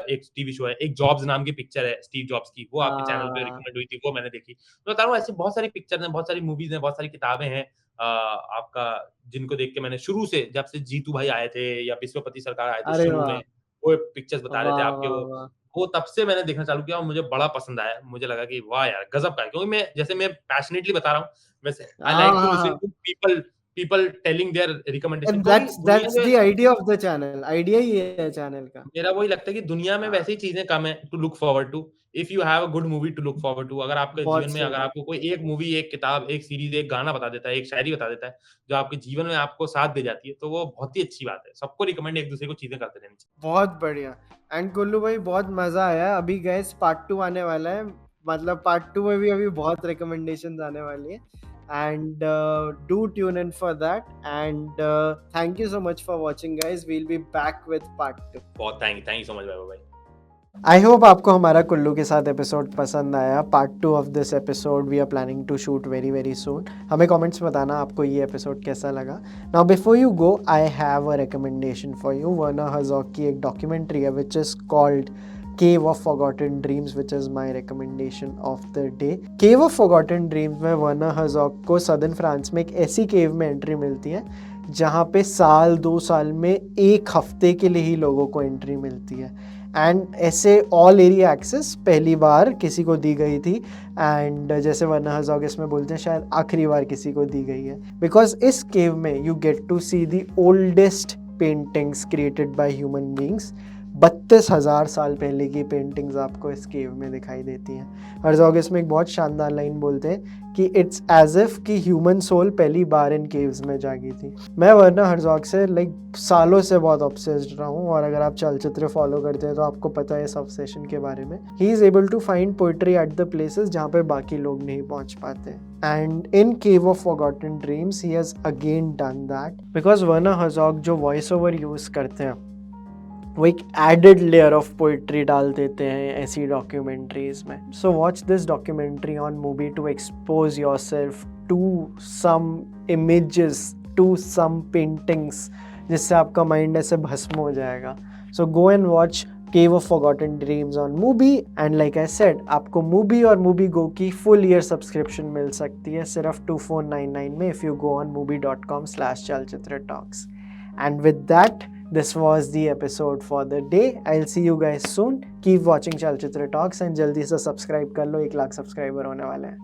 एक टीवी शो है। एक जॉब्स नाम की पिक्चर है स्टीव जॉब्स की, वो आपके चैनल पे हाँ। रिकमेंड हुई थी, वो मैंने देखी। तो बता रहा हूँ ऐसी बहुत सारी पिक्चर्स हैं, बहुत सारी मूवीज़ हैं, बहुत सारी किताबें हैं आपका जिनको देख के मैंने शुरू से जब से जीतू भाई आए थे या विश्वपति सरकार आए थे अरे शुरू में, वाह! वो पिक्चर्स बता रहे थे वाह, आपके वाह, वाह! वो तब से मैंने देखना चालू किया और मुझे बड़ा पसंद आया। मुझे लगा कि वाह यार! गज़ब का है क्योंकि मैं जैसे मैं पैशनेटली बता रहा हूँ, वैसे आई हाँ, लाइक टू हाँ, लिस्टेन हाँ। To people people telling their recommendation, And क्योंकि दुनिया that's में the idea of the channel. Idea ही है channel का. मेरा वही लगता है कि दुनिया में हाँ, वैसी चीजें कम है to look forward to. If you have a good movie to look forward to, अगर आपके जीवन बहुत में सही अगर बात. आपको कोई एक मूवी, एक किताब, एक सीरीज, एक गाना बता देता है, एक शायरी बता देता है, जो आपके जीवन में आपको साथ दे जाती है, तो वो बहुत ही अच्छी बात है। सबको रिकमेंड एक दूसरे को चीजें करते रहनी चाहिए। बहुत बढ़िया. एंड कुल्लू भाई बहुत मजा आया. अभी गैस पार्ट 2 आने वाला है. मतलब पार्ट 2 में भी अभी बहुत रिकमेंडेशंस आने वाली है. And do tune in for that. And thank you so much for watching guys. We'll be back with part 2. बहुत थैंक यू सो मच भाई। आई होप आपको हमारा कुल्लू के साथ एपिसोड पसंद आया. Part 2 of this episode we are planning to shoot very very soon. हमें comments बताना आपको ये एपिसोड कैसा लगा. Now before you go I have a recommendation for you. Werner Herzog की एक डॉक्यूमेंट्री है which is called Cave of Forgotten Dreams, which is my recommendation of the day. Cave of Forgotten Dreams में Werner हर्ज़ॉग को southern France में एक ऐसी केव में entry मिलती है जहाँ पे 2 साल में 1 हफ्ते के लिए ही लोगों को एंट्री मिलती है. एंड ऐसे ऑल एरिया एक्सेस पहली बार किसी को दी गई थी. एंड जैसे वर्नर हर्ज़ॉग इसमें बोलते हैं शायद आखिरी बार किसी को दी गई है. बिकॉज इस केव में you get to see the oldest paintings created by human beings. 32,000 साल पहले की पेंटिंग्स आपको इस केव में दिखाई देती हैं. हर्ज़ॉग इसमें एक बहुत शानदार लाइन बोलते हैं कि इट्स एज इफ कि ह्यूमन सोल पहली बार इन केव्स में जागी थी. मैं वर्नर हर्ज़ॉग से सालों से बहुत ऑब्सेस्ड रहा हूँ. और अगर आप चलचित्र फॉलो करते हैं तो आपको पता है इस ऑब्सेशन के बारे में. He is able to find poetry at the places जहाँ पे बाकी लोग नहीं पहुँच पाते. And in Cave of Forgotten Dreams he has again done that. Because Werner Herzog जो वॉइस ओवर यूज़ करते हैं वो एक एडेड लेयर ऑफ पोइट्री डाल देते हैं ऐसी डॉक्यूमेंट्रीज में. So watch this documentary on MUBI to expose yourself to some images, to some paintings, जिससे आपका माइंड ऐसे भस्म हो जाएगा. So go and watch Cave of Forgotten Dreams on MUBI. And like I said, आपको MUBI और MUBI go की full year subscription मिल सकती है सिर्फ 2499 में if you go on movie.com/chalchitra talks. And with that, this was the episode for the day. I'll see you guys soon. Keep watching Chalchitra Talks and जल्दी से subscribe कर लो. 1 lakh subscriber होने वाले हैं.